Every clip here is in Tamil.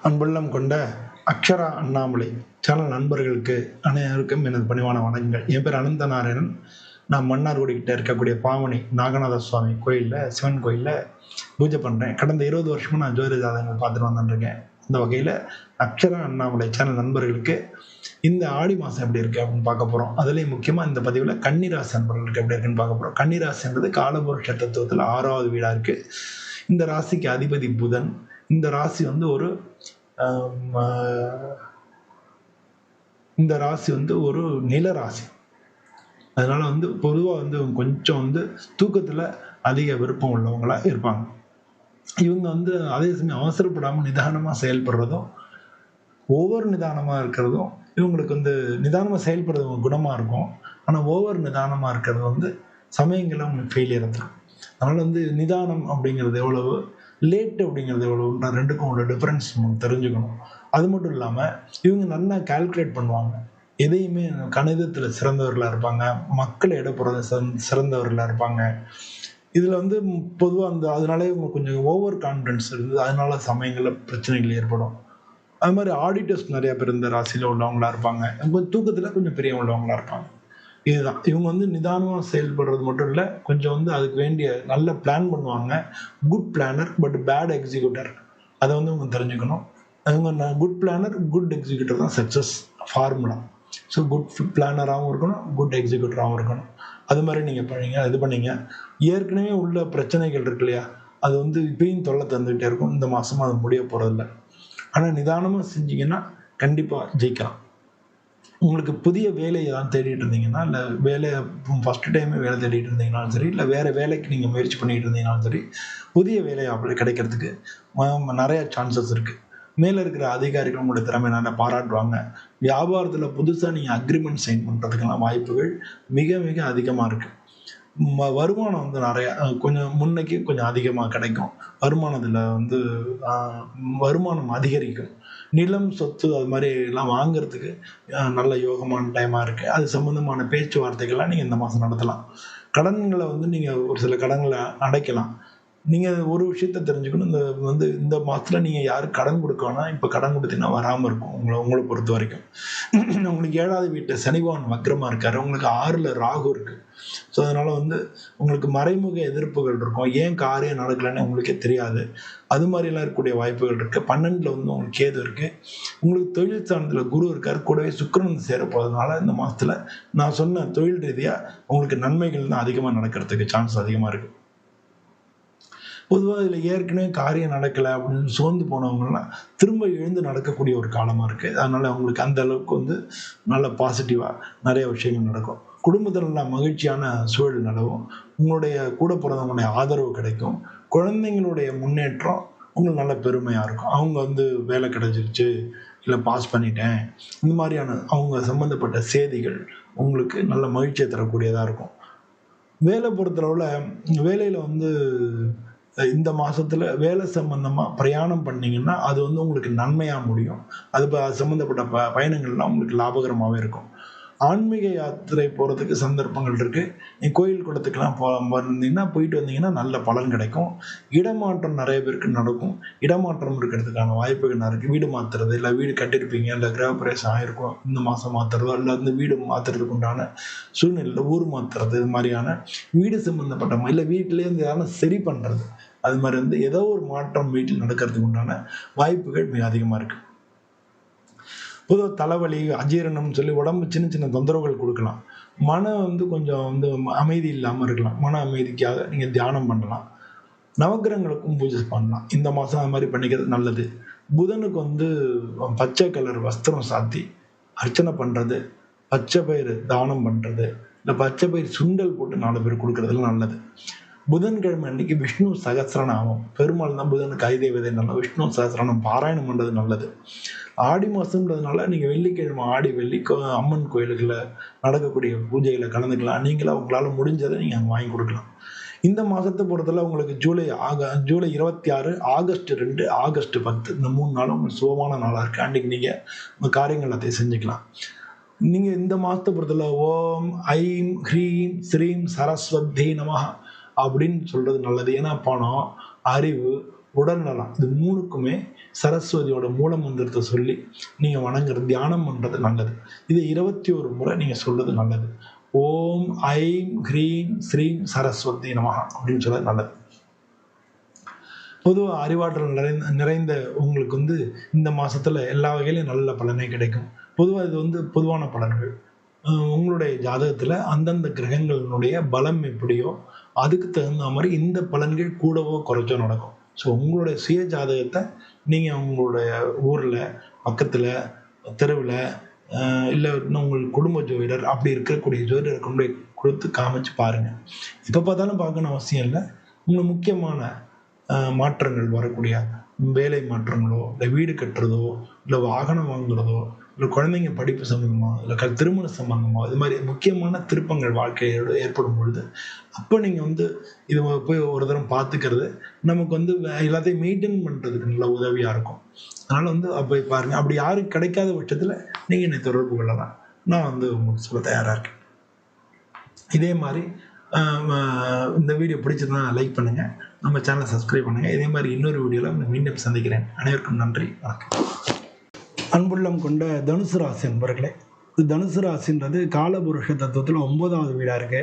அன்புள்ளம் கொண்ட அக்ஷரா அண்ணாமலை சேனல் நண்பர்களுக்கு அனைவருக்கும் எனது பணிவான வணக்கங்கள். என் பேர் அனந்த நாராயணன். நான் மன்னார்குடி கிட்ட இருக்கக்கூடிய பாவனி நாகநாத சுவாமி கோயிலில், சிவன் கோயிலில் பூஜை பண்ணுறேன். கடந்த 20 வருஷமாக நான் ஜோதிட ஜாதகங்கள் பார்த்துட்டு வந்துட்டுருக்கேன். அந்த வகையில் அக்ஷரா அண்ணாமலை சேனல் நண்பர்களுக்கு இந்த ஆடி மாதம் எப்படி இருக்குது அப்படின்னு பார்க்க போகிறோம். அதுலேயும் முக்கியமாக இந்த பதிவில் கன்னிராசி நண்பர்களுக்கு எப்படி இருக்குன்னு பார்க்க போகிறோம். கன்னிராசின்றது காலபுருஷ தத்துவத்தில் 6வது வீடாக இருக்குது. இந்த ராசிக்கு அதிபதி புதன். இந்த ராசி வந்து ஒரு நில ராசி. அதனால பொதுவாக கொஞ்சம் தூக்கத்தில் அதிக விருப்பம் உள்ளவங்களா இருப்பாங்க. இவங்க அதே சமயம் அவசரப்படாமல் நிதானமாக செயல்படுறதும், ஓவர் நிதானமாக இருக்கிறதும் இவங்களுக்கு நிதானமாக செயல்படுறது குணமாக இருக்கும். ஆனால் ஓவர் நிதானமாக இருக்கிறது சமயங்களில் அவங்களுக்கு ஃபெயிலியர் வந்துடும். அதனால் நிதானம் அப்படிங்கிறது எவ்வளவு, லேட் அப்படிங்கிறது எவ்வளவுன்ற ரெண்டுக்கும் உள்ள டிஃப்ரென்ஸ் நமக்கு தெரிஞ்சுக்கணும். அது மட்டும் இல்லாமல் இவங்க நல்லா கால்குலேட் பண்ணுவாங்க. எதையுமே கணிதத்தில் சிறந்தவர்களாக இருப்பாங்க, மக்களை எடை சிறந்தவர்களாக இருப்பாங்க. இதில் பொதுவாக அதனாலே இவங்க கொஞ்சம் ஓவர் கான்ஃபிடன்ஸ் இருந்தது. அதனால சமயங்களில் பிரச்சனைகள் ஏற்படும். அது மாதிரி ஆடிட்டர்ஸ் நிறைய பேர் இந்த ராசியில் உள்ளவங்களா இருப்பாங்க. கொஞ்சம் தூக்கத்தில் கொஞ்சம் பெரிய உள்ளவங்களா இருப்பாங்க. இதுதான் இவங்க நிதானமாக செயல்படுறது மட்டும் இல்லை, கொஞ்சம் அதுக்கு வேண்டிய நல்ல பிளான் பண்ணுவாங்க. Good planner but bad executor. அதை அவங்க தெரிஞ்சுக்கணும். அவங்க குட் பிளானர் குட் எக்ஸிக்யூட்டர் தான் சக்ஸஸ் ஃபார்முலா. ஸோ குட் பிளானராகவும் இருக்கணும், குட் எக்ஸிக்யூட்டராகவும் இருக்கணும். அது மாதிரி நீங்கள் இது பண்ணீங்க. ஏற்கனவே உள்ள பிரச்சனைகள் இருக்கு இல்லையா, அது இப்பயும் தொல்லை தந்துகிட்டே இருக்கும். இந்த மாதமும் அது முடிய போகிறதில்ல. ஆனால் நிதானமாக செஞ்சீங்கன்னா கண்டிப்பாக ஜெயிக்கலாம். உங்களுக்கு புதிய வேலையை தான் தேடிட்டு இருந்தீங்கன்னா, இல்லை வேலையை ஃபஸ்ட்டு டைமே வேலை தேடிட்டு இருந்தீங்கனாலும் சரி, இல்லை வேறு வேலைக்கு நீங்கள் முயற்சி பண்ணிகிட்டு இருந்தீங்கனாலும் சரி, புதிய வேலை அப்படி கிடைக்கிறதுக்கு நிறையா சான்சஸ் இருக்குது. மேலே இருக்கிற அதிகாரிகள் உங்களுடைய திறமை நல்லா பாராட்டுவாங்க. வியாபாரத்தில் புதுசாக நீங்கள் அக்ரிமெண்ட் சைன் பண்ணுறதுக்கெல்லாம் வாய்ப்புகள் மிக மிக அதிகமாக இருக்குது. வருமானம் நிறையா கொஞ்சம் முன்னைக்கு கொஞ்சம் அதிகமாக கிடைக்கும். வருமானம் அதிகரிக்கும். நிலம், சொத்து அது மாதிரி எல்லாம் வாங்குறதுக்கு நல்ல யோகமான டைமாக இருக்குது. அது சம்மந்தமான பேச்சுவார்த்தைகள்லாம் நீங்கள் இந்த மாதம் நடத்தலாம். கடன்களை நீங்கள் ஒரு சில கடன்களை அடைக்கலாம். நீங்கள் ஒரு விஷயத்த தெரிஞ்சுக்கணும். இந்த மாதத்தில் நீங்கள் யாருக்கு கடன் கொடுக்கணும்னா, இப்போ கடன் கொடுத்தீங்கன்னா வராமல் இருக்கும். உங்களை பொறுத்த வரைக்கும் உங்களுக்கு 7வது வீட்டை சனிபகவான் வக்ரமாக இருக்கார். உங்களுக்கு 6ல் ராகு இருக்குது. ஸோ அதனால் உங்களுக்கு மறைமுக எதிர்ப்புகள் இருக்கும். ஏன் காரியம் நடக்கலைன்னு உங்களுக்கே தெரியாது. அது மாதிரிலாம் இருக்கக்கூடிய வாய்ப்புகள் இருக்குது. 12ல் உங்களுக்கு கேது இருக்குது. உங்களுக்கு தொழில் சார்ந்தில் குரு இருக்கார். கூடவே சுக்கிரன் சேர போகிறதுனால இந்த மாதத்தில் நான் சொன்ன தொழில் ரீதியாக உங்களுக்கு நன்மைகள் தான் அதிகமாக நடக்கிறதுக்கு சான்ஸ் அதிகமாக இருக்குது. பொதுவாக இதில் ஏற்கனவே காரியம் நடக்கலை அப்படின்னு சோர்ந்து போனவங்கலாம் திரும்ப எழுந்து நடக்கக்கூடிய ஒரு காலமாக இருக்குது. அதனால் அவங்களுக்கு அந்த அளவுக்கு நல்ல பாசிட்டிவாக நிறைய விஷயங்கள் நடக்கும். குடும்பத்தில் நல்ல மகிழ்ச்சியான சூழல் நிலவும். உங்களுடைய கூட பிறந்தவங்களுடைய ஆதரவு கிடைக்கும். குழந்தைங்களுடைய முன்னேற்றம் உங்களுக்கு நல்ல பெருமையாக இருக்கும். அவங்க வேலை கிடைச்சிருச்சு, இல்லை பாஸ் பண்ணிட்டேன், இந்த மாதிரியான அவங்க சம்மந்தப்பட்ட செய்திகள் உங்களுக்கு நல்ல மகிழ்ச்சியை தரக்கூடியதாக இருக்கும். வேலை பொறுத்தளவில் வேலையில் இந்த மாதத்தில் வேலை சம்மந்தமாக பிரயாணம் பண்ணிங்கன்னா அது உங்களுக்கு நன்மையாக முடியும். அது சம்மந்தப்பட்ட பயணங்கள்லாம் உங்களுக்கு லாபகரமாகவே இருக்கும். ஆன்மீக யாத்திரை போகிறதுக்கு சந்தர்ப்பங்கள் இருக்குது. நீங்கள் கோயில் குளத்துக்கெல்லாம் போயிட்டு வந்தீங்கன்னா நல்ல பலன் கிடைக்கும். இடமாற்றம் நிறைய பேருக்கு நடக்கும். இடமாற்றம் இருக்கிறதுக்கான வாய்ப்புகள் இருக்குது. வீடு மாற்றுறது, இல்லை வீடு கட்டியிருப்பீங்க, இல்லை கிரகப்பிரவேசம் ஆகிருக்கும், இந்த மாதம் மாற்றுறதோ, இல்லை வீடு மாற்றுறதுக்கு உண்டான சூழ்நிலையில் ஊர் மாற்றுறது, இது மாதிரியான வீடு சம்மந்தப்பட்ட இல்லை வீட்டிலேருந்து யாரும் சரி பண்ணுறது, அது மாதிரி ஏதோ ஒரு மாற்றம் வீட்டில் நடக்கிறதுக்கு உண்டான வாய்ப்புகள் மிக அதிகமாக இருக்குது. பொதுவாக தலைவலி, அஜீரணம்னு சொல்லி உடம்பு சின்ன சின்ன தொந்தரவுகள் கொடுக்கலாம். மனம் கொஞ்சம் அமைதி இல்லாமல் இருக்கலாம். மன அமைதிக்காக நீங்கள் தியானம் பண்ணலாம். நவக்கிரகங்களுக்கும் பூஜை பண்ணலாம். இந்த மாதம் அது மாதிரி பண்ணிக்கிறது நல்லது. புதனுக்கு பச்சை கலர் வஸ்திரம் சாத்தி அர்ச்சனை பண்ணுறது, பச்சை பயிறு தானம் பண்ணுறது, இல்லை பச்சை பயிர் சுண்டல் போட்டு 4 பேர் கொடுக்குறதுலாம் நல்லது. புதன்கிழமை அன்னைக்கு விஷ்ணு சகஸ்ரநாமம், பெருமாள் தான் புதனுக்கு ஐதேவதைனால விஷ்ணு சகஸ்ரநாமம் பாராயணம் பண்ணுறது நல்லது. ஆடி மாதம்ன்றதுனால நீங்கள் வெள்ளிக்கிழமை ஆடி வெள்ளி அம்மன் கோயில்களில் நடக்கக்கூடிய பூஜைகளை கலந்துக்கலாம். நீங்களாக உங்களால் முடிஞ்சதை நீங்கள் அங்கே வாங்கி கொடுக்கலாம். இந்த மாதத்தை பொறுத்தவரை உங்களுக்கு ஜூலை 26, ஆகஸ்ட் 2, ஆகஸ்ட் 10 இந்த 3 நாளும் உங்களுக்கு சுபமான நாளாக இருக்குது. அன்றைக்கி நீங்கள் உங்கள் காரியங்கள் எல்லாத்தையும் செஞ்சுக்கலாம். நீங்கள் இந்த மாதத்தை பொறுத்தவரை ஓம் ஐம் ஹ்ரீம் ஸ்ரீம் சரஸ்வதி நமஹ அப்படின்னு சொல்கிறது நல்லது. ஏன்னா பணம், அறிவு, உடல்நலம் இது 3க்குமே சரஸ்வதியோட மூல மந்திரத்தை சொல்லி நீங்கள் வணங்குறது, தியானம் பண்ணுறது நல்லது. இது 21 முறை நீங்கள் சொல்றது நல்லது. ஓம் ஐம் ஹ்ரீம் ஸ்ரீம் சரஸ்வதி நமஹ அப்படின்னு சொல்றது நல்லது. பொதுவாக அறிவாற்றல் நிறைந்த உங்களுக்கு வந்து இந்த மாதத்தில் எல்லா வகையிலையும் நல்ல பலனே கிடைக்கும். பொதுவாக இது பொதுவான பலன்கள். உங்களுடைய ஜாதகத்தில் அந்தந்த கிரகங்களினுடைய பலம் எப்படியோ அதுக்கு தகுந்த மாதிரி இந்த பலன்கள் கூடவோ குறைச்சோ நடக்கும். ஸோ உங்களுடைய சுய ஜாதகத்தை நீங்கள் உங்களுடைய ஊரில் பக்கத்தில் தெருவில் இல்லை உங்கள் குடும்ப ஜோதிடர் அப்படி இருக்கக்கூடிய ஜோதிடர் கொண்டு கொடுத்து காமிச்சு பாருங்கள். எப்போ பார்த்தாலும் பார்க்கணும் அவசியம் இல்லை. உங்களுக்கு முக்கியமான மாற்றங்கள் வரக்கூடிய வேலை மாற்றங்களோ, இல்லை வீடு கட்டுறதோ, இல்லை வாகனம் வாங்குறதோ, இல்லை குழந்தைங்க படிப்பு சம்மந்தமோ, இல்லை திருமண சம்பந்தமோ, இது மாதிரி முக்கியமான திருப்பங்கள் வாழ்க்கையோடு ஏற்படும் பொழுது அப்போ நீங்கள் இது போய் ஒரு தரம் பார்த்துக்கிறது நமக்கு எல்லாத்தையும் மெயின்டைன் பண்ணுறதுக்கு நல்ல உதவியாக இருக்கும். அதனால் அப்போ பாருங்கள். அப்படி யாரும் கிடைக்காத பட்சத்தில் நீங்கள் என்னை தொடர்பு கொள்ளலாம். நான் உங்களுக்கு சொல்ல தயாராக இருக்கேன். இதே மாதிரி இந்த வீடியோ பிடிச்சதுன்னா லைக் பண்ணுங்கள், நம்ம சேனலை சப்ஸ்கிரைப் பண்ணுங்கள். இதே மாதிரி இன்னொரு வீடியோவில் மீண்டும் சந்திக்கிறேன். அனைவருக்கும் நன்றி, வணக்கம். அன்புள்ளம் கொண்ட தனுசு ராசி நண்பர்களே, தனுசு ராசின்றது காலபுருஷ தத்துவத்தில் 9வது வீடாக இருக்கு.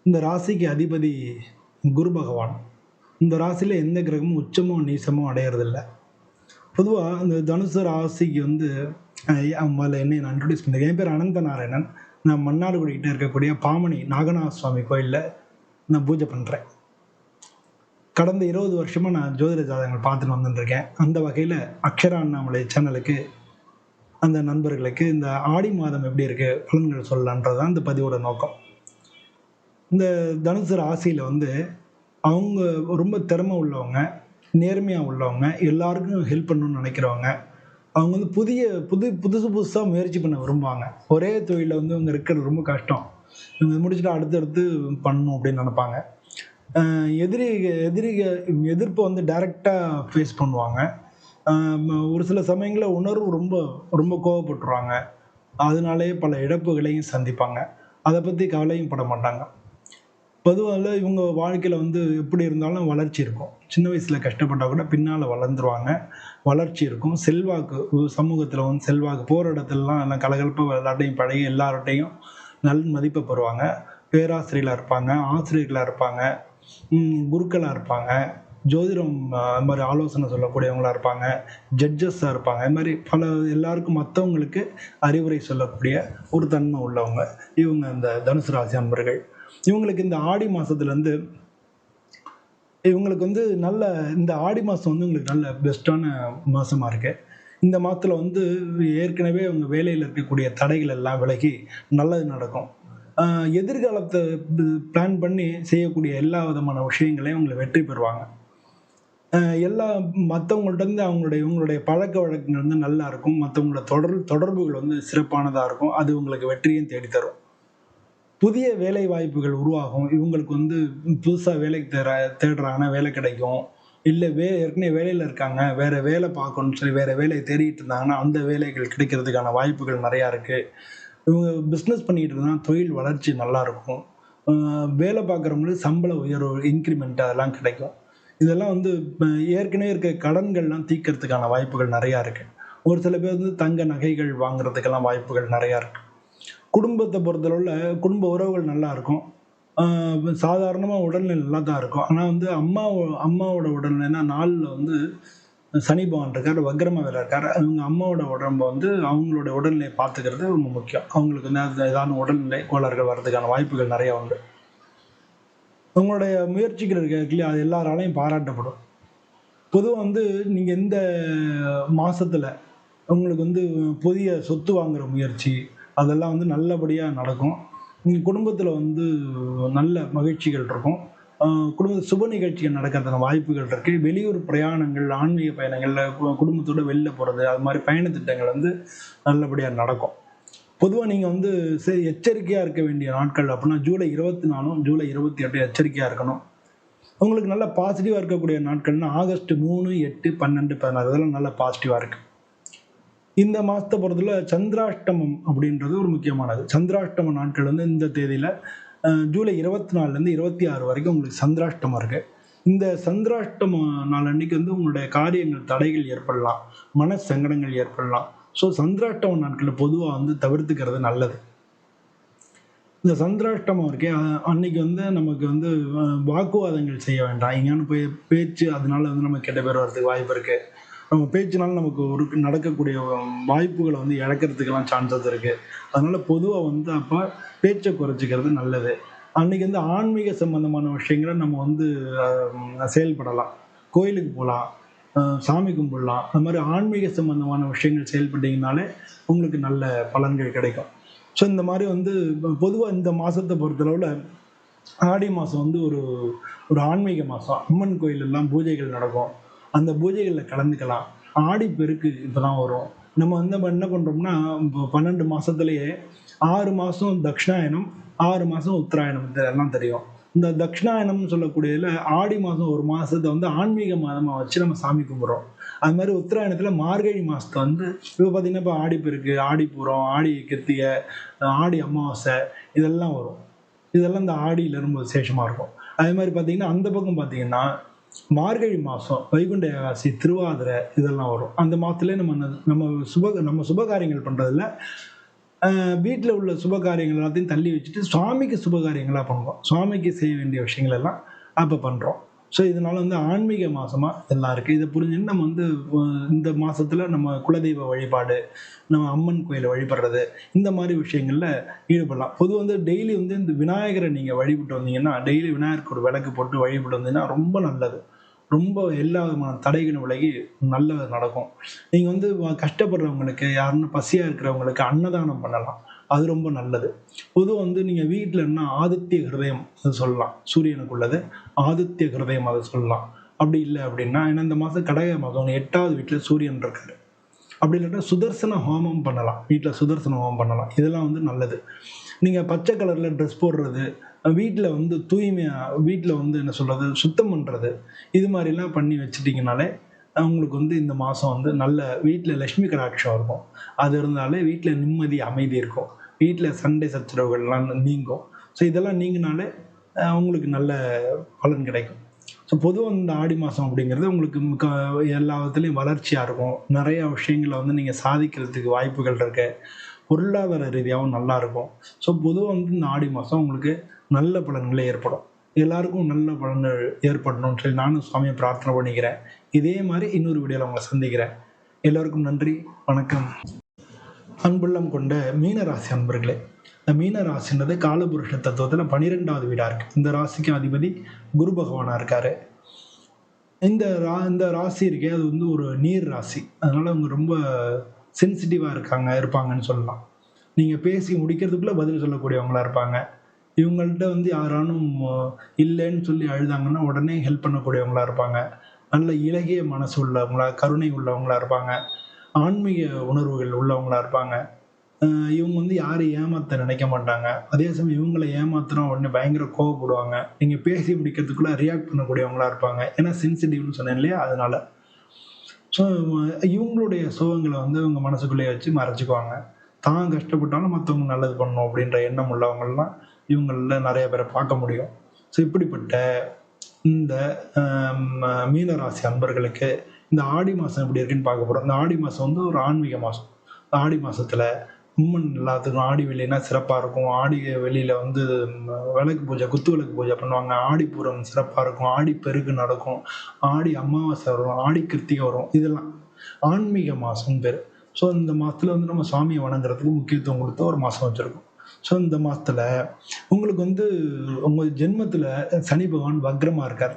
இந்த ராசிக்கு அதிபதி குரு பகவான். இந்த ராசியில் எந்த கிரகமும் உச்சமோ நீசமோ அடையிறதில்லை. பொதுவாக இந்த தனுசு ராசிக்கு முதல்ல என்னை நான் இன்ட்ரடியூஸ் பண்ணியிருக்கேன். என் பேர் அனந்த நாராயணன். நான் மன்னார்குடிக்கிட்ட இருக்கக்கூடிய பாமணி நாகநாத சுவாமி கோயிலில் நான் பூஜை பண்ணுறேன். கடந்த 20 வருஷமாக நான் ஜோதிட ஜாதகங்கள் பார்த்துட்டு வந்துட்டுருக்கேன். அந்த வகையில் அக்ஷரா அண்ணாமலை சேனலுக்கு அந்த நண்பர்களுக்கு இந்த ஆடி மாதம் எப்படி இருக்குது பலன்கள் சொல்லலான்றது தான் இந்த பதிவோட நோக்கம். இந்த தனுசு ராசியில் அவங்க ரொம்ப திறமை உள்ளவங்க, நேர்மையாக உள்ளவங்க, எல்லாருக்கும் ஹெல்ப் பண்ணணும்னு நினைக்கிறவங்க. அவங்க புதுசாக முயற்சி பண்ண விரும்புவாங்க. ஒரே தொழிலில் இவங்க இருக்கிறது ரொம்ப கஷ்டம். இவங்க முடிச்சுட்டு அடுத்தடுத்து பண்ணணும் அப்படின்னு நினைப்பாங்க. எதிர்ப்பை டைரெக்டாக ஃபேஸ் பண்ணுவாங்க. ஒரு சில சமயங்களில் உணர்வு ரொம்ப ரொம்ப கோவப்பட்டுருவாங்க. அதனாலே பல இழப்புகளையும் சந்திப்பாங்க. அதை பற்றி கவலையும் பட மாட்டாங்க. பொதுவாக இவங்க வாழ்க்கையில் எப்படி இருந்தாலும் வளர்ச்சி இருக்கும். சின்ன வயசில் கஷ்டப்பட்டால் கூட பின்னால் வளர்ந்துருவாங்க. வளர்ச்சி இருக்கும். செல்வாக்கு சமூகத்தில் செல்வாக்கு போகிற இடத்துலலாம் எல்லாம் கலகலப்பாக எல்லாட்டையும் பழகி எல்லார்ட்டையும் நல் மதிப்பை பெறுவாங்க. பேராசிரியர்களாக இருப்பாங்க, ஆசிரியர்களாக இருப்பாங்க, குருக்களாக இருப்பாங்க, ஜோதிடம் அது மாதிரி ஆலோசனை சொல்லக்கூடியவங்களாக இருப்பாங்க, ஜட்ஜஸாக இருப்பாங்க. இது மாதிரி எல்லாருக்கும் மற்றவங்களுக்கு அறிவுரை சொல்லக்கூடிய ஒரு தன்மை உள்ளவங்க இவங்க இந்த தனுசு ராசி அன்பர்கள். இவங்களுக்கு இந்த ஆடி மாதத்துலேருந்து இவங்களுக்கு நல்ல இந்த ஆடி மாதம் உங்களுக்கு நல்ல பெஸ்ட்டான மாதமாக இருக்குது. இந்த மாதத்தில் ஏற்கனவே அவங்க வேலையில் இருக்கக்கூடிய தடைகள் எல்லாம் விலகி நல்லது நடக்கும். எதிர்காலத்தை பிளான் பண்ணி செய்யக்கூடிய எல்லா விதமான விஷயங்களையும் அவங்களை வெற்றி பெறுவாங்க. எல்லா மற்றவங்கள்ட்ட இவங்களுடைய பழக்க வழக்கங்கள் நல்லா இருக்கும். மற்றவங்களோட தொடர்புகள் சிறப்பானதாக இருக்கும். அது உங்களுக்கு வெற்றியும் தேடித்தரும். புதிய வேலை வாய்ப்புகள் உருவாகும். இவங்களுக்கு புதுசாக வேலைக்கு தேடுறாங்கன்னா வேலை கிடைக்கும். இல்லை ஏற்கனவே வேலையில் இருக்காங்க, வேறு வேலை பார்க்கணும்னு சொல்லி வேறு வேலையை தேடிட்டு இருந்தாங்கன்னா அந்த வேலைகள் கிடைக்கிறதுக்கான வாய்ப்புகள் நிறையா இருக்குது. இவங்க பிஸ்னஸ் பண்ணிகிட்டு இருந்தால் தொழில் வளர்ச்சி நல்லாயிருக்கும். வேலை பார்க்குறவங்களுக்கு சம்பள உயர்வு, இன்க்ரிமெண்ட் அதெல்லாம் கிடைக்கும். இதெல்லாம் ஏற்கனவே இருக்க கடன்கள்லாம் தீர்க்கறதுக்கான வாய்ப்புகள் நிறையா இருக்குது. ஒரு சில பேர் தங்க நகைகள் வாங்குறதுக்கெல்லாம் வாய்ப்புகள் நிறையா இருக்குது. குடும்பத்தை பொறுத்தளவில் குடும்ப உறவுகள் நல்லா இருக்கும். சாதாரணமாக உடல்நிலை நல்லா தான் இருக்கும். ஆனால் அம்மாவோட உடல்நிலைனா நாளில் சனி பகவான் இருக்கார், வக்ரமாக வேலை இருக்கார். அவங்க அம்மாவோட உடம்பை அவங்களோட உடல்நிலையை பார்த்துக்கிறது ரொம்ப முக்கியம். அவங்களுக்கு ஏதாவது உடல்நிலை கோளாறுகள் வர்றதுக்கான வாய்ப்புகள் நிறையா உண்டு. உங்களுடைய முயற்சிகள் இல்லையா, அது எல்லாராலையும் பாராட்டப்படும். பொதுவாக நீங்கள் இந்த மாதத்தில் உங்களுக்கு புதிய சொத்து வாங்குகிற முயற்சி அதெல்லாம் நல்லபடியாக நடக்கும். நீங்கள் குடும்பத்தில் நல்ல மகிழ்ச்சிகள் இருக்கும். குடும்பத்தில் சுப நிகழ்ச்சிகள் நடக்கிறதுக்கான வாய்ப்புகள் இருக்குது. வெளியூர் பிரயாணங்கள், ஆன்மீக பயணங்களில் குடும்பத்தோடு வெளில போகிறது, அது மாதிரி பயணத்திட்டங்கள் நல்லபடியாக நடக்கும். பொதுவாக நீங்கள் எச்சரிக்கையாக இருக்க வேண்டிய நாட்கள் அப்படின்னா ஜூலை 24, ஜூலை 28 எச்சரிக்கையாக இருக்கணும். உங்களுக்கு நல்ல பாசிட்டிவாக இருக்கக்கூடிய நாட்கள்னால் ஆகஸ்ட் 3, 8, 12, 16 இதெல்லாம் நல்ல பாசிட்டிவாக இருக்குது. இந்த மாதத்தை பொறுத்தவரை சந்திராஷ்டமம் அப்படின்றது ஒரு முக்கியமானது. சந்திராஷ்டம நாட்கள் இந்த தேதியில் ஜூலை 24லேருந்து 26 வரைக்கும் உங்களுக்கு சந்திராஷ்டமம் இருக்குது. இந்த சந்திராஷ்டம நாள் அன்னைக்கு வந்து உங்களுடைய காரியங்கள் தடைகள் ஏற்படலாம், மன சங்கடங்கள் ஏற்படலாம். ஸோ சந்திராஷ்டம நாட்களில் பொதுவாக வந்து தவிர்த்துக்கிறது நல்லது. இந்த சந்திராஷ்டமம் இருக்கே அன்னைக்கு வந்து நமக்கு வந்து வாக்குவாதங்கள் செய்ய வேண்டாம். எங்கேயானு போய் பேச்சு அதனால வந்து நமக்கு கெட்ட பேர் வரதுக்கு வாய்ப்பு இருக்கு. நம்ம பேச்சுனால நமக்கு ஒரு நடக்கக்கூடிய வாய்ப்புகளை வந்து இழக்கிறதுக்கெல்லாம் சான்சஸ் இருக்கு. அதனால பொதுவாக வந்து அப்போ பேச்சை குறைச்சிக்கிறது நல்லது. அன்னைக்கு வந்து ஆன்மீக சம்பந்தமான விஷயங்களை நம்ம வந்து செயல்படலாம். கோயிலுக்கு போகலாம், சாமி கும்பிடலாம். அந்த மாதிரி ஆன்மீக சம்பந்தமான விஷயங்கள் செயல்பட்டீங்கனாலே உங்களுக்கு நல்ல பலன்கள் கிடைக்கும். ஸோ இந்த மாதிரி வந்து பொதுவாக இந்த மாதத்தை பொறுத்தளவில் ஆடி மாதம் வந்து ஒரு ஒரு ஆன்மீக மாதம். அம்மன் கோயிலெல்லாம் பூஜைகள் நடக்கும். அந்த பூஜைகளில் கலந்துக்கலாம். ஆடி பெருக்கு இப்போ தான் வரும். நம்ம வந்து என்ன பண்ணுறோம்னா, இப்போ 12 மாதத்துலேயே 6 மாதம் தக்ஷிணாயனம், 6 மாதம் உத்தராயணம் இதெல்லாம் தெரியும். இந்த தக்ஷிணாயனம்னு சொல்லக்கூடியதில் ஆடி மாதம் ஒரு மாதத்தை வந்து ஆன்மீக மாதமாக வச்சு நம்ம சாமி கும்பிட்றோம். அது மாதிரி உத்தராயணத்தில் மார்கழி மாதத்தை வந்து இப்போ பார்த்தீங்கன்னா, இப்போ ஆடிப்பெருக்கு, ஆடிப்பூரம், ஆடி கிருத்திகை, ஆடி அமாவாசை இதெல்லாம் வரும். இதெல்லாம் இந்த ஆடியில் ரொம்ப விசேஷமாக இருக்கும். அதே மாதிரி பார்த்தீங்கன்னா, அந்த பக்கம் பார்த்தீங்கன்னா மார்கழி மாதம் வைகுண்ட ஏகாதசி, திருவாதிரை இதெல்லாம் வரும். அந்த மாதத்துலேயே நம்ம சுபகாரியங்கள் பண்ணுறதில்ல, வீட்டில் உள்ள சுபகாரியங்கள் எல்லாத்தையும் தள்ளி வச்சுட்டு சுவாமிக்கு சுபகாரியங்களாக பண்ணுவோம். சுவாமிக்கு செய்ய வேண்டிய விஷயங்கள் எல்லாம் அப்போ பண்ணுறோம். ஸோ இதனால வந்து ஆன்மீக மாதமாக எல்லாம் இருக்குது. இதை புரிஞ்சுன்னு நம்ம வந்து இந்த மாதத்தில் நம்ம குலதெய்வ வழிபாடு, நம்ம அம்மன் கோயிலை வழிபடுறது, இந்த மாதிரி விஷயங்களில் ஈடுபடலாம். பொதுவாக வந்து டெய்லி வந்து இந்த விநாயகரை நீங்கள் வழிபட்டு வந்தீங்கன்னா, டெய்லி விநாயகருக்கு ஒரு விளக்கு போட்டு வழிபட்டு வந்தீங்கன்னா ரொம்ப நல்லது. ரொம்ப எல்லா விதமான தடைகளும் விலகி நல்லது நடக்கும். நீங்கள் வந்து கஷ்டப்படுறவங்களுக்கு, யாருன்னா பசியாக இருக்கிறவங்களுக்கு அன்னதானம் பண்ணலாம். அது ரொம்ப நல்லது. பொதுவாக வந்து நீங்கள் வீட்டிலன்னா ஆதித்ய ஹிருதயம் அது சொல்லலாம். சூரியனுக்குள்ளது ஆதித்ய ஹிருதயம் அதை சொல்லலாம். அப்படி இல்லை அப்படின்னா, ஏன்னா இந்த மாதம் கடக மாதம் 8வது வீட்டில் சூரியன் இருக்காரு. அப்படி இல்லாட்டா சுதர்சன ஹோமம் பண்ணலாம். வீட்டில் சுதர்சன ஹோமம் பண்ணலாம். இதெல்லாம் வந்து நல்லது. நீங்கள் பச்சை கலரில் ட்ரெஸ் போடுறது, வீட்டில் வந்து தூய்மையாக வீட்டில் வந்து என்ன சொல்கிறது சுத்தம் பண்ணுறது, இது மாதிரிலாம் பண்ணி வச்சுட்டிங்கனாலே உங்களுக்கு வந்து இந்த மாதம் வந்து நல்ல வீட்டில் லக்ஷ்மி கடாட்சம் இருக்கும். அது இருந்தாலே வீட்டில் நிம்மதி அமைதி இருக்கும். வீட்டில் சண்டை சச்சரவுகள்லாம் நீங்கும். ஸோ இதெல்லாம் நீங்கினாலே உங்களுக்கு நல்ல பலன் கிடைக்கும். ஸோ பொதுவாக இந்த ஆடி மாதம் அப்படிங்கிறது உங்களுக்கு எல்லா விதத்துலேயும் வளர்ச்சியாக இருக்கும். நிறையா விஷயங்களை வந்து நீங்கள் சாதிக்கிறதுக்கு வாய்ப்புகள் இருக்கு. பொருளாதார ரீதியாகவும் நல்லாயிருக்கும். ஸோ பொதுவாக வந்து இந்த ஆடி மாதம் உங்களுக்கு நல்ல பலன்களே ஏற்படும். எல்லாருக்கும் நல்ல பலன்கள் ஏற்படணும்னு சொல்லி நானும் சுவாமியை பிரார்த்தனை பண்ணிக்கிறேன். இதே மாதிரி இன்னொரு வீடியோவில் உங்களை சந்திக்கிறேன். எல்லோருக்கும் நன்றி, வணக்கம். அன்புள்ளம் கொண்ட மீனராசி அன்பர்களே, இந்த மீன ராசின்றது காலபுருஷ தத்துவத்தில் 12வது வீடாக இருக்குது. இந்த ராசிக்கு அதிபதி குரு பகவானாக இருக்கார். இந்த ராசி இருக்கே அது வந்து ஒரு நீர் ராசி. அதனால் அவங்க ரொம்ப சென்சிட்டிவாக இருப்பாங்கன்னு சொல்லலாம். நீங்கள் பேசி முடிக்கிறதுக்குள்ளே பதில் சொல்லக்கூடியவங்களா இருப்பாங்க. இவங்கள்ட்ட வந்து யாரானும் இல்லைன்னு சொல்லி அழுதாங்கன்னா உடனே ஹெல்ப் பண்ணக்கூடியவங்களா இருப்பாங்க. நல்ல இளகிய மனசு உள்ளவங்களா, கருணை உள்ளவங்களா இருப்பாங்க. ஆன்மீக உணர்வுகள் உள்ளவங்களா இருப்பாங்க. இவங்க வந்து யாரும் ஏமாற்ற நினைக்க மாட்டாங்க. அதே சமயம் இவங்களை ஏமாத்தினா உடனே பயங்கர கோவப்படுவாங்க. நீங்கள் பேசி முடிக்கிறதுக்குள்ளே ரியாக்ட் பண்ணக்கூடியவங்களா இருப்பாங்க. ஏன்னா சென்சிட்டிவ்னு சொன்னேன் இல்லையா, அதனால. ஸோ இவங்களுடைய சோகங்களை வந்து இவங்க மனசுக்குள்ளேயே வச்சு மறைச்சிக்குவாங்க. தான் கஷ்டப்பட்டாலும் மற்றவங்க நல்லது பண்ணணும் அப்படின்ற எண்ணம் உள்ளவங்கள்லாம் இவங்களில் நிறைய பேரை பார்க்க முடியும். ஸோ இப்படிப்பட்ட இந்த மீனராசி அன்பர்களுக்கு இந்த ஆடி மாதம் எப்படி இருக்குன்னு பார்க்க போகிறோம். இந்த ஆடி மாதம் வந்து ஒரு ஆன்மீக மாதம். ஆடி மாதத்தில் அம்மன் எல்லாத்துக்கும் ஆடி வெள்ளினா சிறப்பாக இருக்கும். ஆடி வெளியில் வந்து விளக்கு பூஜை, குத்து விளக்கு பூஜை பண்ணுவாங்க. ஆடிப்பூரம் சிறப்பாக இருக்கும். ஆடி பெருக்கு நடக்கும். ஆடி அமாவாசை வரும். ஆடி கிருத்திகை வரும். இதெல்லாம் ஆன்மீக மாதம் பேர். ஸோ இந்த மாதத்தில் வந்து நம்ம சாமியை வணங்குறதுக்கு முக்கியத்துவம் கொடுத்து ஒரு மாதம் வச்சுருக்கோம். ஸோ இந்த மாதத்தில் உங்களுக்கு வந்து உங்கள் ஜென்மத்தில் சனி பகவான் வக்ரமாக இருக்கார்.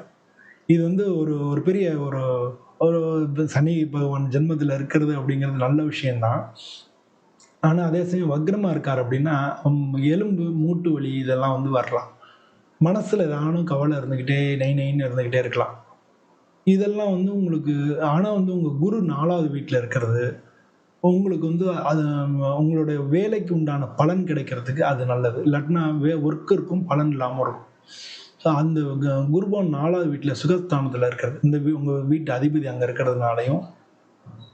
இது வந்து ஒரு ஒரு பெரிய ஒரு ஒரு சனி பகவான் ஜென்மத்தில் இருக்கிறது அப்படிங்கிறது நல்ல விஷயந்தான். ஆனால் அதே சமயம் வக்ரமாக இருக்கார் அப்படின்னா எலும்பு மூட்டு வலி இதெல்லாம் வந்து வரலாம். மனசில் ஏதானும் கவலை இருந்துக்கிட்டே நைன்னு இருந்துக்கிட்டே இருக்கலாம். இதெல்லாம் வந்து உங்களுக்கு ஆனால் வந்து உங்கள் குரு 4வது வீட்டில் இருக்கிறது உங்களுக்கு வந்து அது உங்களுடைய வேலைக்கு உண்டான பலன் கிடைக்கிறதுக்கு அது நல்லது. இல்லாட்டினா ஒர்க் இருக்கும், பலன் இல்லாமல் இருக்கும். ஸோ அந்த குருபவன் 4வது வீட்டில் சுகஸ்தானத்தில் இருக்கிறது, இந்த உங்கள் வீட்டு அதிபதி அங்கே இருக்கிறதுனாலையும்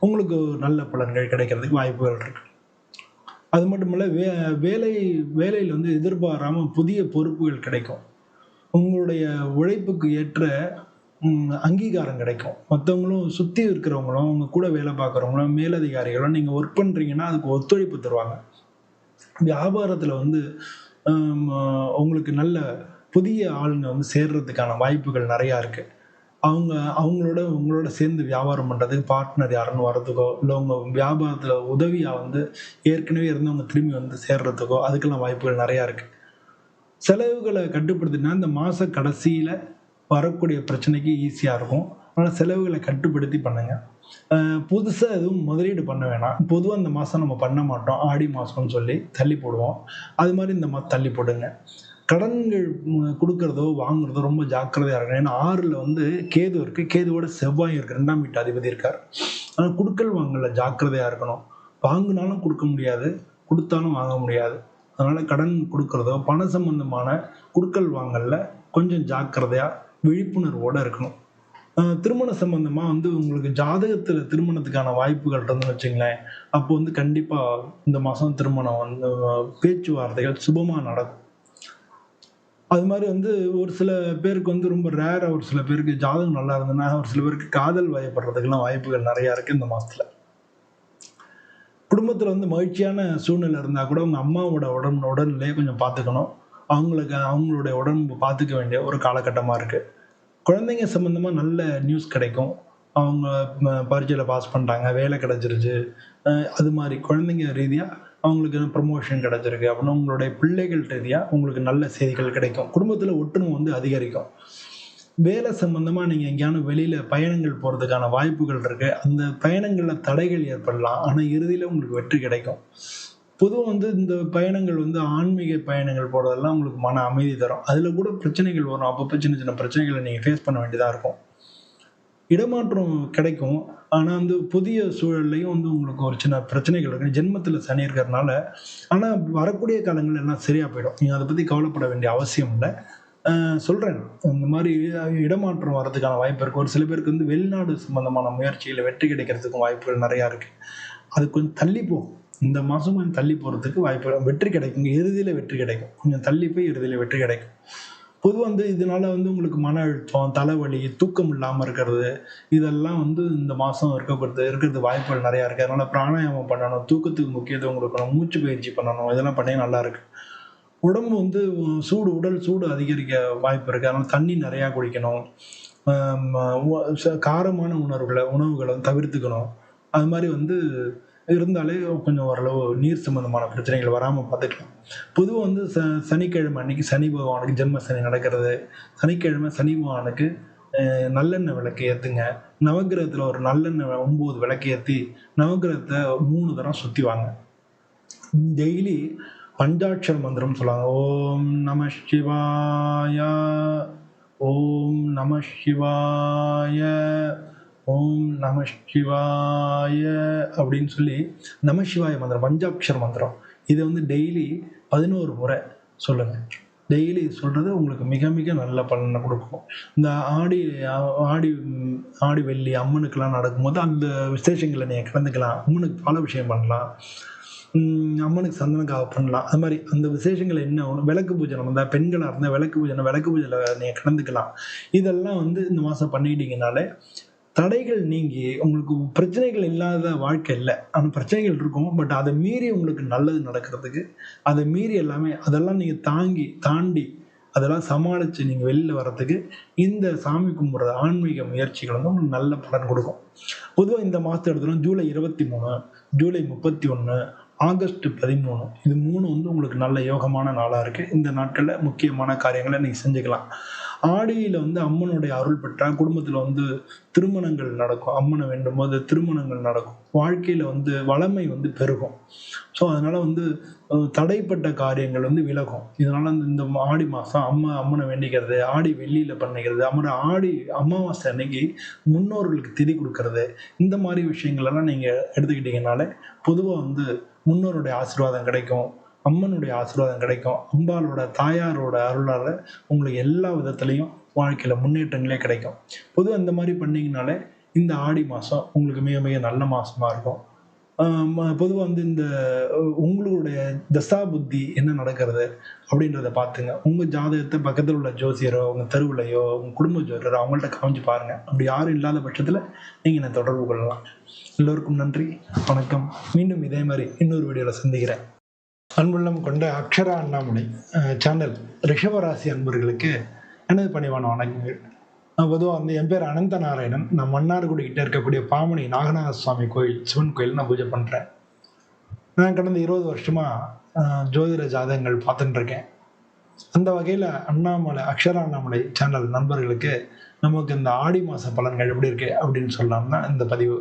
உங்களுக்கு நல்ல பலன்கள் கிடைக்கிறதுக்கு வாய்ப்புகள் இருக்கு. அது மட்டும் இல்லை, வேலையில் வந்து எதிர்பாராமல் புதிய பொறுப்புகள் கிடைக்கும். உங்களுடைய உழைப்புக்கு ஏற்ற அங்கீகாரம் கிடைக்கும். மத்தவங்களும் சுத்தி இருக்கிறவங்களும், உங்க கூட வேலை பார்க்குறவங்களும், மேலதிகாரிகளும் நீங்க ஒர்க் பண்றீங்கன்னா, அதுக்கு ஒத்துழைப்பு தருவாங்க. வியாபாரத்துல வந்து அம் அ உங்களுக்கு நல்ல புதிய ஆளுங்க வந்து சேர்றதுக்கான வாய்ப்புகள் நெறையா இருக்கு. அவங்க உங்களோட சேர்ந்து வியாபாரம் பண்றதுக்கு பார்ட்னர் யாருன்னு வரதுக்கோ, இல்ல உங்க வியாபாரத்துல உதவியா வந்து ஏற்கனவே இருந்தவங்க திரும்பி வந்து சேர்றதுக்கோ, அதுக்கெல்லாம் வாய்ப்புகள் நெறையா இருக்கு. செலவுகள கட்டுப்படுத்தினா, இந்த மாச கடைசியில வரக்கூடிய பிரச்சனைக்கு ஈஸியா இருக்கும். ஆனா செலவுகள கட்டுப்படுத்தி பண்ணுங்க. புதுசா எதுவும் முதலீடு பண்ண வேணாம். பொதுவா இந்த மாசம் நம்ம பண்ண மாட்டோம். ஆடி மாசம்னு சொல்லி தள்ளி போடுவோம். அது மாரி இந்த மாதம் தள்ளி போடுங்க. கடன்கள் குடுக்குறதோ, வாங்குறதோ ரொம்ப ஜாக்கிரதையா இருக்கணும். ஏன்னா 6ல வந்து கேது இருக்கு. கேதுவோட செவ்வாயும் இருக்கு. 2ஆம் வீட்டு அதிபதி இருக்கார். ஆனா குடுக்கல் வாங்கல்ல ஜாக்கிரதையா இருக்கணும். வாங்குனாலும் குடுக்க முடியாது. குடுத்தாலும் வாங்க முடியாது. அதனால கடன் குடுக்குறதோ, பண சம்பந்தமான குடுக்கல் வாங்கல்ல கொஞ்சம் ஜாக்கிரதையா, விழிப்புணர்வோட இருக்கணும். திருமண சம்பந்தமா வந்து உங்களுக்கு ஜாதகத்துல திருமணத்துக்கான வாய்ப்புகள் இருந்துன்னு வச்சுங்களேன், அப்போ வந்து கண்டிப்பா இந்த மாசம் திருமணம் வந்து பேச்சுவார்த்தைகள் சுபமா நடக்கும். அது மாரி வந்து ஒரு சில பேருக்கு வந்து ரொம்ப ரேரா ஒரு சில பேருக்கு ஜாதகம் நல்லா இருந்ததுன்னா, ஒரு சில பேருக்கு காதல் வயப்படுறதுக்கெல்லாம் வாய்ப்புகள் நெறையா இருக்கு இந்த மாசத்துல. குடும்பத்துல வந்து மகிழ்ச்சியான சூழ்நிலை இருந்தா கூட உங்க அம்மாவோட உடல்நிலைய கொஞ்சம் பார்த்துக்கணும். அவங்களுடைய உடம்பு பார்த்துக்க வேண்டிய ஒரு காலகட்டமா இருக்கு. குழந்தைங்க சம்பந்தமா நல்ல நியூஸ் கிடைக்கும். அவங்க பரீட்சையில பாஸ் பண்ணிட்டாங்க, வேலை கிடைச்சிருச்சு. அது மாரி குழந்தைங்க ரீதியா அவங்களுக்கு ப்ரமோஷன் கிடைச்சிருக்கு அப்படின்னு உங்களுடைய பிள்ளைகள் ரீதியா உங்களுக்கு நல்ல செய்திகள் கிடைக்கும். குடும்பத்தில ஒற்றுமை வந்து அதிகரிக்கும். வேலை சம்பந்தமா நீங்க எங்கேயாவது வெளியில பயணங்கள் போறதுக்கான வாய்ப்புகள் இருக்கு. அந்த பயணங்கள்ல தடைகள் ஏற்படலாம். ஆனா இறுதியில உங்களுக்கு வெற்றி கிடைக்கும். பொதுவா வந்து இந்த பயணங்கள் வந்து ஆன்மீக பயணங்கள் போறதெல்லாம் உங்களுக்கு மன அமைதி தரும். அதுல கூட பிரச்சனைகள் வரும். அப்பப்ப சின்ன சின்ன பிரச்சனைகள நீங்க ஃபேஸ் பண்ண வேண்டியதா இருக்கும். இடமாற்றம் கிடைக்கும். ஆனா வந்து புதிய சூழல்லயும் வந்து உங்களுக்கு ஒரு சின்ன பிரச்சனைகள் இருக்கு. ஜென்மத்தில சனி இருக்கிறதுனால, ஆனா வரக்கூடிய காலங்கள்ல எல்லாம் சரியா போயிடும். நீங்க அத பத்தி கவலைப்பட வேண்டிய அவசியம் இல்ல. சொல்றேன். இந்த மாரி இடமாற்றம் வரதுக்கான வாய்ப்பு இருக்கு. ஒரு சில பேருக்கு வந்து வெளிநாடு சம்பந்தமான முயற்சியில வெற்றி கிடைக்கிறதுக்கும் வாய்ப்புகள் நெறையா இருக்கு. அது கொஞ்சம் தள்ளி போகும். இந்த மாசம் கொஞ்சம் தள்ளி போறதுக்கு வாய்ப்பு வெற்றி கிடைக்கும். இறுதியில வெற்றி கிடைக்கும். கொஞ்சம் தள்ளி போய் இறுதியில வெற்றி கிடைக்கும். பொதுவா வந்து இதனால வந்து உங்களுக்கு மன அழுத்தம், தலைவலி, தூக்கம் இல்லாம இருக்கிறது, இதெல்லாம் வந்து இந்த மாசம் இருக்கிறது வாய்ப்புகள் நெறையா இருக்கு. அதனால பிராணாயாமம் பண்ணணும், தூக்கத்துக்கு முக்கியத்துவம் குடுக்கணும், மூச்சு பயிற்சி பண்ணணும். இதெல்லாம் பண்ணா நல்லா இருக்கு. உடம்பு வந்து உடல் சூடு அதிகரிக்க வாய்ப்பு இருக்கு. அதனால தண்ணி நெறையா குடிக்கணும். அம் ஒ ச காரமான உணவுகள வந்து தவிர்த்துக்கணும். அது மாரி வந்து இருந்தாலே கொஞ்சம் ஓரளவு நீர் சம்பந்தமான பிரச்சனைகள் வராம பார்த்துக்கலாம். பொதுவா வந்து சனிக்கிழமை அன்னைக்கு சனி பகவானுக்கு ஜென்ம சனி நடக்கிறது. சனிக்கிழமை சனி பகவானுக்கு நல்லெண்ணெய் விளக்கு ஏத்துங்க. நவக்கிரகத்துல ஒரு நல்லெண்ணெய் 9 விளக்கு ஏத்தி, நவக்கிரகத்த 3 தரம் சுத்தி வாங்க. டெய்லி பஞ்சாட்சர மந்திரம் சொல்லுவாங்க. ஓம் நம சிவாய, ஓம் நம சிவாய, ஓம் நம சிவாய அப்படின்னு சொல்லி நமசிவாய மந்திரம், பஞ்சாட்சர மந்திரம். இத வந்து டெய்லி 11 முறை சொல்லுங்க. டெய்லி சொல்றது உங்களுக்கு மிக மிக நல்ல பலன குடுக்கும். இந்த ஆடி ஆடி ஆடி வெள்ளி அம்மனுக்கெல்லாம் நடக்கும்போது அந்த விசேஷங்கள்ல நீங்க கலந்துக்கலாம். அம்மனுக்கு பாலாபிஷேகம் பண்ணலாம். அம்மனுக்கு சந்தன காப்பு பண்ணலாம். அது மாரி அந்த விசேஷங்கள் என்ன ஒண்ணு விளக்கு பூஜை நம்ம பெண்களா இருந்தா விளக்கு பூஜையில நீங்க கலந்துக்கலாம். இதெல்லாம் வந்து இந்த மாசம் பண்ணிட்டீங்கனாலே, தடைகள் நீங்கி உங்களுக்கு பிரச்சனைகள் இல்லாத வாழ்க்கை இல்ல. ஆனா பிரச்சனைகள் இருக்கும். பட் அத மீறி உங்களுக்கு நல்லது நடக்கிறதுக்கு, அத மீறி அதெல்லாம் நீங்க தாண்டி அதெல்லாம் சமாளிச்சு நீங்க வெளில வர்றதுக்கு, இந்த சாமி கும்பிடுற ஆன்மீக முயற்சிகள் வந்து உங்களுக்கு நல்ல பலன் குடுக்கும். பொதுவா இந்த மாசத்த எடுத்தோம்னா ஜூலை 23, ஜூலை 31, ஆகஸ்ட் 13 இது 3 வந்து உங்களுக்கு நல்ல யோகமான நாளா இருக்கு. இந்த நாட்கள்ல முக்கியமான காரியங்கள நீங்க செஞ்சுக்கலாம். ஆடியில வந்து அம்மனுடைய அருள் பெற்றா குடும்பத்துல வந்து திருமணங்கள் நடக்கும். அம்மன வேண்டும்போது திருமணங்கள் நடக்கும். வாழ்க்கையில வந்து வளமை வந்து பெருகும். ஸோ அதனால வந்து தடைப்பட்ட காரியங்கள் வந்து விலகும். இதனால இந்த ஆடி மாசம் அம்மன வேண்டிக்கிறது, ஆடி வெள்ளியில பண்ணிக்கிறது, அப்புறம் ஆடி அமாவாசை அன்னைக்கு முன்னோர்களுக்கு திதி குடுக்கறது, இந்த மாரி விஷயங்கள் எல்லாம் நீங்க எடுத்துக்கிட்டீங்கனாலே, பொதுவா வந்து முன்னோருடைய ஆசீர்வாதம் கிடைக்கும். அம்மனுடைய ஆசீர்வாதம் கிடைக்கும். அம்பாளோட தாயாரோட அருளால உங்களுக்கு எல்லா விதத்திலயும் வாழ்க்கையில முன்னேற்றங்களே கிடைக்கும். பொதுவா இந்த மாரி பண்ணீங்கனாலே, இந்த ஆடி மாசம் உங்களுக்கு மிக மிக நல்ல மாசமா இருக்கும். பொதுவாக வந்து இந்த உங்களுடைய தசா புத்தி என்ன நடக்கிறது அப்படின்றத பார்த்துங்க. உங்கள் ஜாதகத்தை பக்கத்தில் உள்ள ஜோசியரோ, உங்கள் தெருவுலையோ, உங்கள் குடும்ப ஜோதிடரோ அவங்கள்ட்ட காமிச்சு பாருங்கள். அப்படி யாரும் இல்லாத பட்சத்தில் நீங்கள் என்னை தொடர்பு கொள்ளலாம். எல்லோருக்கும் நன்றி, வணக்கம். மீண்டும் இதே மாதிரி இன்னொரு வீடியோவில் சந்திக்கிறேன். அன்புள்ளம் கொண்ட அக்ஷரா அண்ணாமலை சேனல் ரிஷபராசி அன்பர்களுக்கு எனது பணிவான வணக்கங்கள். பொதுவாக வந்து என் பேர் அனந்த நாராயணன். நான் மன்னார்குடி கிட்ட இருக்கக்கூடிய பாமணி நாகநாத சுவாமி கோயில், சிவன் கோயில் நான் பூஜை பண்ணுறேன். நான் கடந்த 20 வருஷமா ஜோதிட ஜாதகங்கள் பார்த்துட்டு இருக்கேன். அந்த வகையில் அக்ஷரா அண்ணாமலை சேனல் நண்பர்களுக்கு நமக்கு இந்த ஆடி மாத பலன்கள் எப்படி இருக்கு அப்படின்னு சொல்லலாம்னா இந்த பதிவு.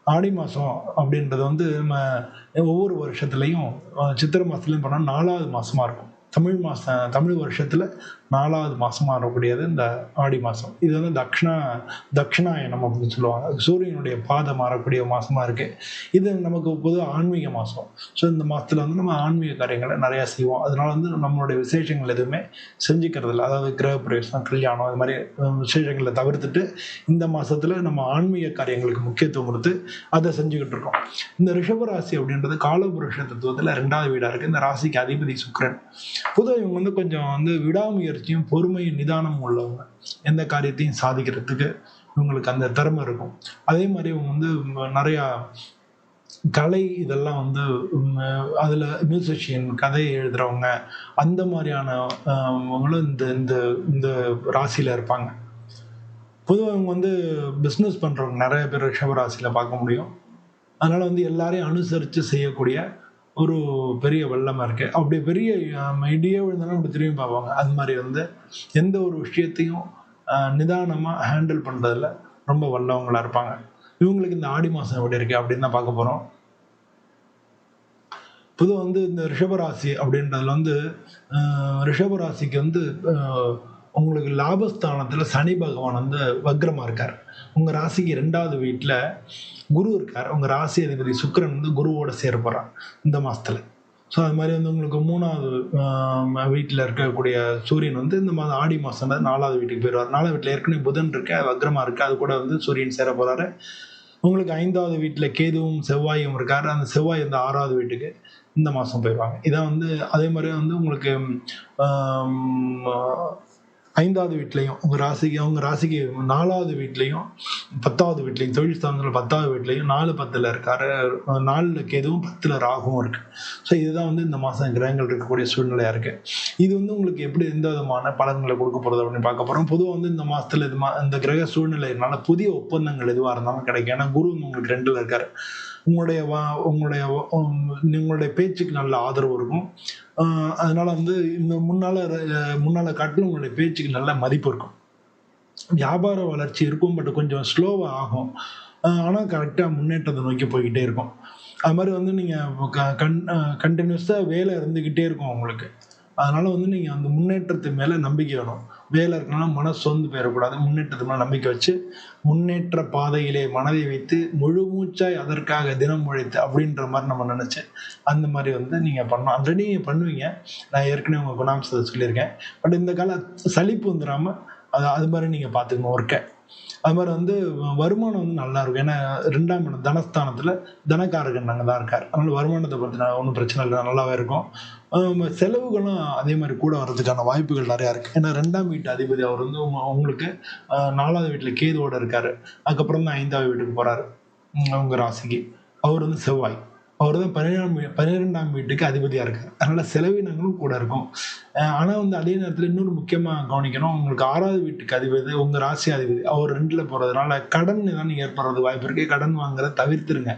ஆடி மாதம் அப்படின்றது வந்து நம்ம ஒவ்வொரு வருஷத்துலையும் சித்திரை மாதத்துலையும் போனால் 4வது மாதமாக இருக்கும். தமிழ் வருஷத்தில் 4வது மாதமாக வரக்கூடியது இந்த ஆடி மாதம். இது வந்து தக்ஷணாயனம் அப்படின்னு சொல்லுவாங்க. சூரியனுடைய பாதம் மாறக்கூடிய மாதமாக இருக்குது. இது நமக்கு பொதுவாக ஆன்மீக மாதம். ஸோ இந்த மாதத்தில் வந்து நம்ம ஆன்மீக காரியங்களை நிறையா செய்வோம். அதனால வந்து நம்மளுடைய விசேஷங்கள் எதுவுமே செஞ்சுக்கிறது இல்லை. அதாவது கிரகப்பிரவேசம், கல்யாணம், அது மாதிரி விசேஷங்களை தவிர்த்துட்டு இந்த மாதத்தில் நம்ம ஆன்மீக காரியங்களுக்கு முக்கியத்துவம் கொடுத்து அதை செஞ்சுக்கிட்டு இருக்கோம். இந்த ரிஷபராசி அப்படின்றது காலபுருஷ தத்துவத்தில் 2வது வீடாக இருக்குது. இந்த ராசிக்கு அதிபதி சுக்கிரன். பொதுவாக இவங்க வந்து கொஞ்சம் வந்து விடாமுயற்சியும் பொறுமையும் நிதானமும் உள்ளவங்க. எந்த காரியத்தையும் சாதிக்கிறதுக்கு இவங்களுக்கு அந்த திறமை இருக்கும். அதே மாதிரி இவங்க வந்து நிறையா கலை இதெல்லாம் வந்து அதில் மியூசிஷியன், கதை எழுதுறவங்க, அந்த மாதிரியானவங்களும் இந்த இந்த இந்த ராசியில் இருப்பாங்க. பொதுவாக இவங்க வந்து பிஸ்னஸ் பண்ணுறவங்க நிறைய பேர் ரிஷபராசியில் பார்க்க முடியும். அதனால் வந்து எல்லாரையும் அனுசரித்து செய்யக்கூடிய ஒரு பெரிய வெள்ளமாக இருக்குது. அப்படி பெரிய இடியே விழுந்தாலும் அப்படி திரும்பி பார்ப்பாங்க. அது மாதிரி வந்து எந்த ஒரு விஷயத்தையும் நிதானமாக ஹேண்டில் பண்ணுறதுல ரொம்ப வல்லவங்களாக இருப்பாங்க. இவங்களுக்கு இந்த ஆடி மாதம் எப்படி இருக்குது அப்படின்னு தான் பார்க்க போகிறோம். பொதுவாக வந்து இந்த ரிஷபராசி அப்படின்றதுல வந்து ரிஷபராசிக்கு வந்து உங்களுக்கு லாபஸ்தானத்தில் சனி பகவான் வந்து வக்ரமாக இருக்கார். உங்கள் ராசிக்கு 2வது வீட்டில் குரு இருக்கார். உங்கள் ராசி அதிபதி சுக்கிரன் வந்து குருவோட சேர போகிறார் இந்த மாதத்தில். ஸோ அது மாதிரி வந்து உங்களுக்கு 3வது வீட்டில் இருக்கக்கூடிய சூரியன் வந்து இந்த மாதம் ஆடி மாதம் 4வது வீட்டுக்கு போயிடுவார். 4வது வீட்டில் ஏற்கனவே புதன் இருக்கு, வக்ரமாக இருக்குது. அது கூட வந்து சூரியன் சேர போகிறாரு. உங்களுக்கு 5வது வீட்டில் கேதுவும் செவ்வாயும் இருக்காரு. அந்த செவ்வாய் வந்து 6வது வீட்டுக்கு இந்த மாதம் போயிடுவாங்க. இதான் வந்து அதே மாதிரி வந்து உங்களுக்கு 5வது வீட்லையும் உங்கள் ராசிக்கு 4வது வீட்லையும் 10வது வீட்லையும் தொழில் ஸ்தானத்தில் 10வது வீட்லையும் 4-10 இருக்காரு. 4 கேதுவும் 10 ராகுவும் இருக்கு. ஸோ இதுதான் வந்து இந்த மாதம் கிரகங்கள் இருக்கக்கூடிய சூழ்நிலையாக இருக்கு. இது வந்து உங்களுக்கு எப்படி எந்த விதமான பலன்களை கொடுக்க போகிறது அப்படின்னு பார்க்க போகிறோம். பொதுவாக வந்து இந்த மாதத்தில் இந்த கிரக சூழ்நிலையினால புதிய ஒப்பந்தங்கள் எதுவாக இருந்தாலும் கிடைக்கும். ஏன்னா குரு உங்களுக்கு 2ல் இருக்காரு. உங்களுடைய பேச்சுக்கு நல்ல ஆதரவு இருக்கும். அதனால வந்து இந்த முன்னால காட்டிலும் உங்களுடைய பேச்சுக்கு நல்ல மதிப்பு இருக்கும். வியாபார வளர்ச்சி இருக்கும், பட் கொஞ்சம் ஸ்லோவாக ஆகும். ஆனால் கரெக்டாக முன்னேற்றத்தை நோக்கி போய்கிட்டே இருக்கும். அது மாதிரி வந்து நீங்கள் கண்டினியூஸாக வேலை இருந்துக்கிட்டே இருக்கும் உங்களுக்கு. அதனால வந்து நீங்கள் அந்த முன்னேற்றத்து மேலே நம்பிக்கை வேணும். வேலை இருக்கனால மன சோர்ந்து போயிடக்கூடாது. முன்னேற்றத்து மேலே நம்பிக்கை வச்சு முன்னேற்ற பாதையிலே மனதை வைத்து முழு மூச்சாய் அதற்காக தினம் உழைத்து அப்படின்ற மாதிரி நம்ம நினச்சி அந்த மாதிரி வந்து நீங்கள் பண்ணணும். ஆல்ரெடி நீங்கள் பண்ணுவீங்க. நான் ஏற்கனவே உங்கள் குணாம்சத்தை சொல்லியிருக்கேன். பட் இந்த கால சலிப்பு வந்துடாமல் அது மாதிரி நீங்கள் பார்த்துக்கணும் ஒர்க்கை. அது மாதிரி வந்து வருமானம் வந்து நல்லா இருக்கும். ஏன்னா 2ஆம் இடம் தனஸ்தானத்தில் தனக்காரகன் அங்கே தான் இருக்கார். அதனால வருமானத்தை பற்றி ஒன்றும் பிரச்சனை இல்லை, நல்லாவே இருக்கும். செலவுகளும் அதே மாதிரி கூட வர்றதுக்கான வாய்ப்புகள் நிறையா இருக்குது. ஏன்னா 2ஆம் வீட்டு அதிபதி அவர் வந்து உங்களுக்கு 4வது வீட்டில் கேதுவோடு இருக்கார். அதுக்கப்புறம் தான் 5வது வீட்டுக்கு போகிறாரு உங்கள் ராசிக்கு. அவர் வந்து செவ்வாய். அவர் தான் 12ஆம் வீட்டுக்கு அதிபதியாக இருக்கார். அதனால் செலவினங்களும் கூட இருக்கும். ஆனால் வந்து அதே நேரத்தில் இன்னொரு முக்கியமாக கவனிக்கணும், உங்களுக்கு 6வது வீட்டுக்கு அதிபதி உங்கள் ராசி அதிபதி அவர் 2ல் போகிறதுனால கடன் தான் ஏற்படுறது வாய்ப்பு இருக்குது. கடன் வாங்குறத தவிர்த்துருங்க.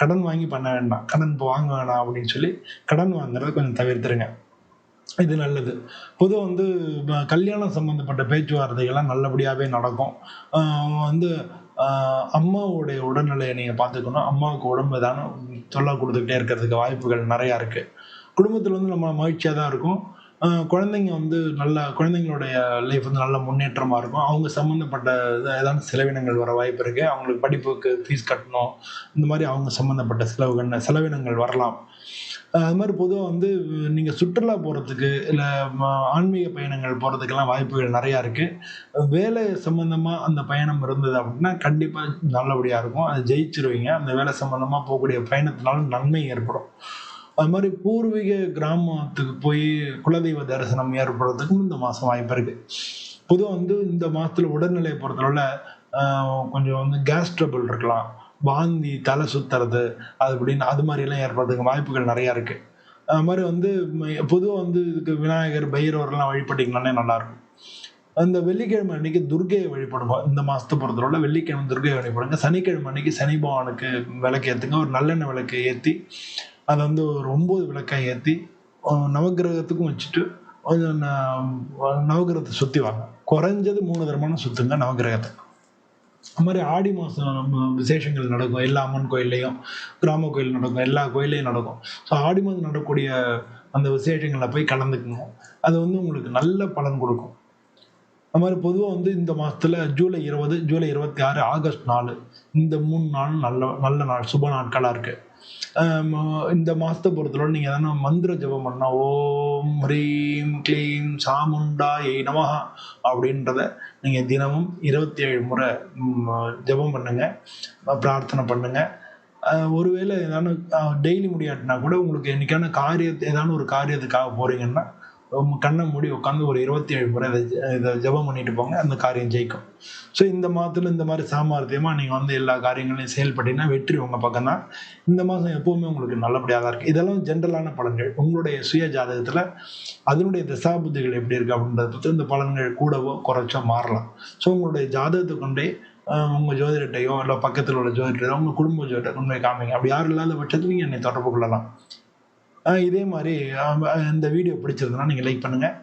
கடன் வாங்கி பண்ண வேண்டாம், கடன் இப்போ வாங்க வேணாம் அப்படின்னு சொல்லி கடன் வாங்குறத கொஞ்சம் தவிர்த்துருங்க. இது நல்லது. பொதுவாக வந்து கல்யாணம் சம்மந்தப்பட்ட பேச்சுவார்த்தைகள்லாம் நல்லபடியாகவே நடக்கும். வந்து அம்மாவுடைய உடல்நிலையை நீங்கள் பார்த்துக்கணும். அம்மாவுக்கு உடம்பு தானே தொல்லை கொடுத்துக்கிட்டே இருக்கிறதுக்கு வாய்ப்புகள் நிறையா இருக்குது. குடும்பத்தில் வந்து நம்ம மகிழ்ச்சியாக தான் இருக்கும். குழந்தைங்க வந்து குழந்தைங்களுடைய லைஃப் வந்து நல்ல முன்னேற்றமாக இருக்கும். அவங்க சம்மந்தப்பட்ட ஏதாவது செலவினங்கள் வர வாய்ப்பு இருக்குது. அவங்களுக்கு படிப்புக்கு ஃபீஸ் கட்டணும், இந்த மாதிரி அவங்க சம்மந்தப்பட்ட செலவினங்கள் வரலாம். அது மாதிரி பொதுவாக வந்து நீங்கள் சுற்றுலா போகிறதுக்கு இல்லை ஆன்மீக பயணங்கள் போகிறதுக்கெல்லாம் வாய்ப்புகள் நிறையா இருக்குது. வேலை சம்மந்தமாக அந்த பயணம் இருந்தது அப்படின்னா கண்டிப்பாக நல்லபடியாக இருக்கும். அது ஜெயிச்சிருவீங்க. அந்த வேலை சம்மந்தமாக போகக்கூடிய பயணத்தினால நன்மை ஏற்படும். அது மாதிரி பூர்வீக கிராமத்துக்கு போய் குலதெய்வ தரிசனம் ஏற்படுறதுக்கும் இந்த மாதம் வாய்ப்பு இருக்குது. பொதுவாக வந்து இந்த மாதத்தில் உடல்நிலையை பொறுத்தளவில் கொஞ்சம் வந்து கேஸ் ட்ரபிள் இருக்கலாம், வாந்தி, தலை சுத்துறது அது அப்படின்னு அது மாதிரிலாம் ஏற்படுறதுக்கு வாய்ப்புகள் நிறையா இருக்குது. அது மாதிரி வந்து பொதுவாக வந்து இதுக்கு விநாயகர், பைரவர்லாம் வழிபட்டிங்கனாலே நல்லாயிருக்கும். அந்த வெள்ளிக்கிழமை அன்னைக்கு துர்க்கையை வழிபடுவோம். இந்த மாதத்தை பொறுத்தளவில் வெள்ளிக்கிழமை துர்க்கையை வழிபடுங்க. சனிக்கிழமை அன்னைக்கு சனி பகவானுக்கு விளக்கு ஏற்றுங்க. ஒரு நல்லெண்ணெய் விளக்கு ஏற்றி அதை வந்து ஒரு 9 விளக்காய் ஏற்றி நவக்கிரகத்துக்கும் வச்சுட்டு கொஞ்சம் நவக்கிரகத்தை சுற்றி வாங்க. குறைஞ்சது 3 தடவை சுற்றுங்க நவக்கிரகத்தை. அது மாதிரி ஆடி மாதம் நம்ம விசேஷங்கள் நடக்கும். எல்லா அம்மன் கோயில்லையும், கிராம கோயில் நடக்கும், எல்லா கோயில்லையும் நடக்கும். ஸோ ஆடி மாதம் நடக்கக்கூடிய அந்த விசேஷங்களில் போய் கலந்துக்குங்க. அது வந்து உங்களுக்கு நல்ல பலன் கொடுக்கும். அது மாதிரி பொதுவாக வந்து இந்த மாதத்தில் ஜூலை 20, ஜூலை 26, ஆகஸ்ட் 4 இந்த 3 நாளும் நல்ல நல்ல நாள், சுப நாட்களாக இருக்குது. இந்த மாதத்தை பொறுத்தளவு நீங்கள் எதனா மந்திர ஜபம் பண்ணால் ஓம் ஹ்ரீம் க்ளீம் சாமுண்டாயை நமஹா அப்படின்றத நீங்கள் தினமும் 27 முறை ஜபம் பண்ணுங்க, பிரார்த்தனை பண்ணுங்க. ஒருவேளை ஏதானு டெய்லி முடியாட்டினா கூட உங்களுக்கு என்னைக்கான ஏதான ஒரு காரியத்துக்காக போகிறீங்கன்னா கண்ணை மூடி உட்காந்து ஒரு 27 முறை இதை ஜபம் பண்ணிட்டு போங்க, அந்த காரியம் ஜெயிக்கும். ஸோ இந்த மாதத்தில் இந்த மாதிரி சாமர்த்தியமாக நீங்கள் வந்து எல்லா காரியங்களையும் செயல்பட்டீங்கன்னா வெற்றி உங்கள் பக்கம் தான். இந்த மாதம் எப்போவுமே உங்களுக்கு நல்லபடியாக தான் இருக்குது. இதெல்லாம் ஜென்ரலான பலன்கள். உங்களுடைய சுய ஜாதகத்தில் அதனுடைய தசாபுத்திகள் எப்படி இருக்குது அப்படின்றத பற்றி இந்த பலன்கள் கூடவோ குறைச்சோ மாறலாம். ஸோ உங்களுடைய ஜாதகத்தை கொண்டே உங்கள் ஜோதிடத்தையோ இல்லை பக்கத்தில் உள்ள ஜோதிடரையோ உங்கள் குடும்ப ஜோதிடத்தை கொண்டு போய் காமிங்க. அப்படி யாரும் இல்லாத பட்சத்தில் நீங்கள் என்னை தொடர்பு கொள்ளலாம். இதே மாதிரி இந்த வீடியோ பிடிச்சிருந்தனா நீங்கள் லைக் பண்ணுங்கள்,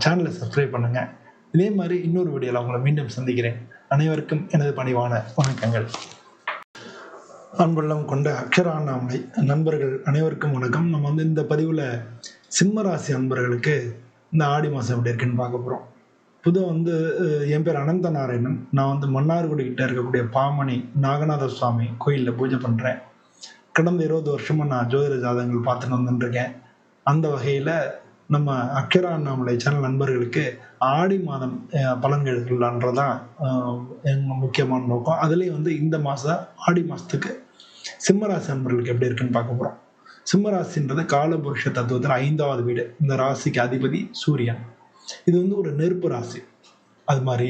சேனலை சப்ஸ்கிரைப் பண்ணுங்கள். இதே மாதிரி இன்னொரு வீடியோவில் உங்களை மீண்டும் சந்திக்கிறேன். அனைவருக்கும் எனது பணிவான வணக்கங்கள். அன்புள்ளம் கொண்ட அக்ஷரா அண்ணாமலை நண்பர்கள் அனைவருக்கும் வணக்கம். நம்ம வந்து இந்த பதிவில் சிம்மராசி அன்பர்களுக்கு இந்த ஆடி மாதம் எப்படி இருக்குன்னு பார்க்க போகிறோம். பொதுவாக வந்து என் பேர் அனந்த நாராயணன். நான் வந்து மன்னார்குடி கிட்ட இருக்கக்கூடிய பாமணி நாகநாத சுவாமி கோயிலில் பூஜை பண்ணுறேன். கடந்த 20 வருஷமாக நான் ஜோதிட ஜாதகங்கள் பார்த்துட்டு வந்துட்டுருக்கேன். அந்த வகையில் நம்ம அக்ஷரா அண்ணாமலை சேனல் நண்பர்களுக்கு ஆடி மாதம் பலன்கள் சொல்லலான்றதான் எங்கள் முக்கியமான நோக்கம். அதுலேயும் வந்து இந்த மாதம் ஆடி மாதத்துக்கு சிம்மராசி நண்பர்களுக்கு எப்படி இருக்குன்னு பார்க்க போகிறோம். சிம்மராசின்றது காலபுருஷ தத்துவத்தில் 5வது வீடு. இந்த ராசிக்கு அதிபதி சூரியன். இது வந்து ஒரு நெருப்பு ராசி. அது மாதிரி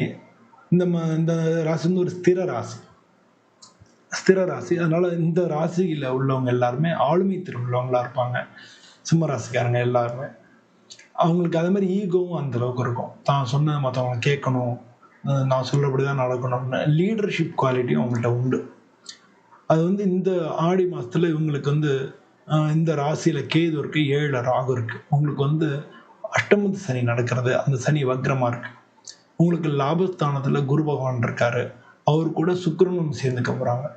இந்த ராசி வந்து ஒரு ஸ்திர ராசி. அதனால இந்த ராசியில் உள்ளவங்க எல்லாருமே ஆளுமை திறனுள்ளவங்களா இருப்பாங்க. சிம்ம ராசிக்காரங்க எல்லாருமே அவங்களுக்கு அதே மாதிரி ஈகோவும் அந்த அளவுக்கு இருக்கும். தான் சொன்னது மற்றவங்க கேட்கணும், நான் சொல்லப்படிதான் நடக்கணும்னு லீடர்ஷிப் குவாலிட்டியும் அவங்கள்ட்ட உண்டு. அது வந்து இந்த ஆடி மாதத்துல இவங்களுக்கு வந்து இந்த ராசியில கேது இருக்கு, 7 ராகு இருக்கு. உங்களுக்கு வந்து அஷ்டமத்து சனி நடக்கிறது. அந்த சனி வக்ரமா இருக்கு. உங்களுக்கு லாபஸ்தானத்துல குரு பகவான் இருக்காரு. அவர் கூட சுக்கிரனும் சேர்ந்துக்க போறாங்க.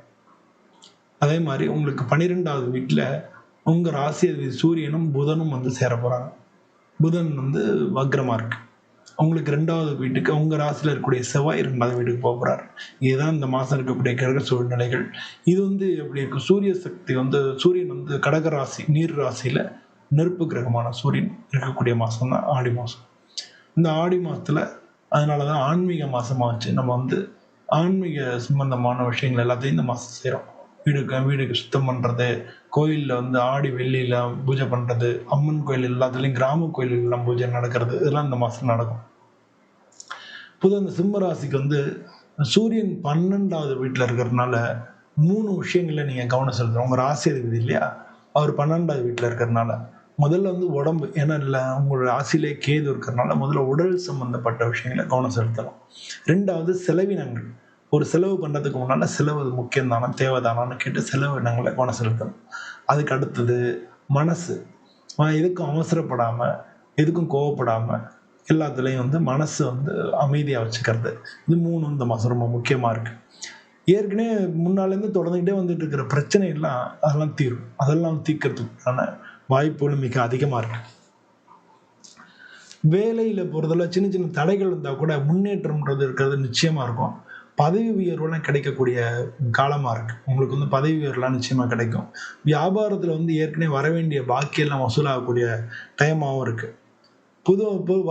அதே மாதிரி உங்களுக்கு 12வது வீட்டில் உங்கள் ராசி அதிபதி சூரியனும் புதனும் வந்து சேர போகிறாங்க. புதன் வந்து வக்ரமாக இருக்கு. உங்களுக்கு 2வது வீட்டுக்கு உங்கள் ராசியில் இருக்கக்கூடிய செவ்வாய் 2வது வீட்டுக்கு போக போகிறார். இதுதான் இந்த மாதம் இருக்கக்கூடிய கிரக சூழ்நிலைகள். இது வந்து எப்படி இருக்கு, சூரியன் வந்து கடக ராசி நீர் ராசியில் நெருப்பு கிரகமான சூரியன் இருக்கக்கூடிய மாதம் தான் ஆடி மாதம். இந்த ஆடி மாதத்தில் அதனால தான் ஆன்மீக மாதமாக வச்சு நம்ம வந்து ஆன்மீக சம்பந்தமான விஷயங்கள் எல்லாத்தையும் இந்த மாதம் செய்கிறோம். வீடுக்கு சுத்தம் பண்ணுறது, கோயிலில் வந்து ஆடி வெள்ளியில் பூஜை பண்ணுறது, அம்மன் கோயில் எல்லாத்துலேயும் கிராம கோயிலெல்லாம் பூஜை நடக்கிறது, இதெல்லாம் இந்த மாதம் நடக்கும். பொதுவாக இந்த சிம்ம ராசிக்கு வந்து சூரியன் 12வது வீட்டில் இருக்கிறதுனால 3 விஷயங்களில் நீங்கள் கவனம் செலுத்தணும். உங்கள் ராசி அதிபதி இல்லையா, அவர் 12வது வீட்டில் இருக்கிறதுனால முதல்ல வந்து உடம்பு, ஏன்னா இல்லை உங்களோட ராசியிலே கேது இருக்கிறதுனால முதல்ல உடல் சம்பந்தப்பட்ட விஷயங்களை கவனம் செலுத்தணும். 2வது செலவினங்கள். ஒரு செலவு பண்ணுறதுக்கு முன்னால் செலவு முக்கியம் தானே, தேவைதானான்னு கேட்டு செலவினங்களை கவனம் செலுத்தணும். அதுக்கு அடுத்தது மனசு. எதுக்கும் அவசரப்படாமல், எதுக்கும் கோவப்படாமல் எல்லாத்துலேயும் வந்து மனசு வந்து அமைதியாக வச்சுக்கிறது. இது 3 இந்த மாதம் ரொம்ப முக்கியமாக இருக்குது. ஏற்கனவே முன்னாலேருந்து தொடர்ந்துக்கிட்டே வந்துட்டு இருக்கிற பிரச்சனை எல்லாம் அதெல்லாம் தீரும். அதெல்லாம் தீர்க்கறதுக்கான வாய்ப்புகளும் மிக அதிகமாக இருக்கு. வேலையில் போகிறதுல சின்ன சின்ன தடைகள் இருந்தால் கூட முன்னேற்றம்ன்றது இருக்கிறது நிச்சயமாக இருக்கும். பதவி உயர்வுலாம் கிடைக்கக்கூடிய காலமாக இருக்குது. உங்களுக்கு வந்து பதவி உயர்வுலாம் நிச்சயமாக கிடைக்கும். வியாபாரத்தில் வந்து ஏற்கனவே வர வேண்டிய பாக்கியெல்லாம் வசூலாகக்கூடிய டைமாகவும் இருக்குது.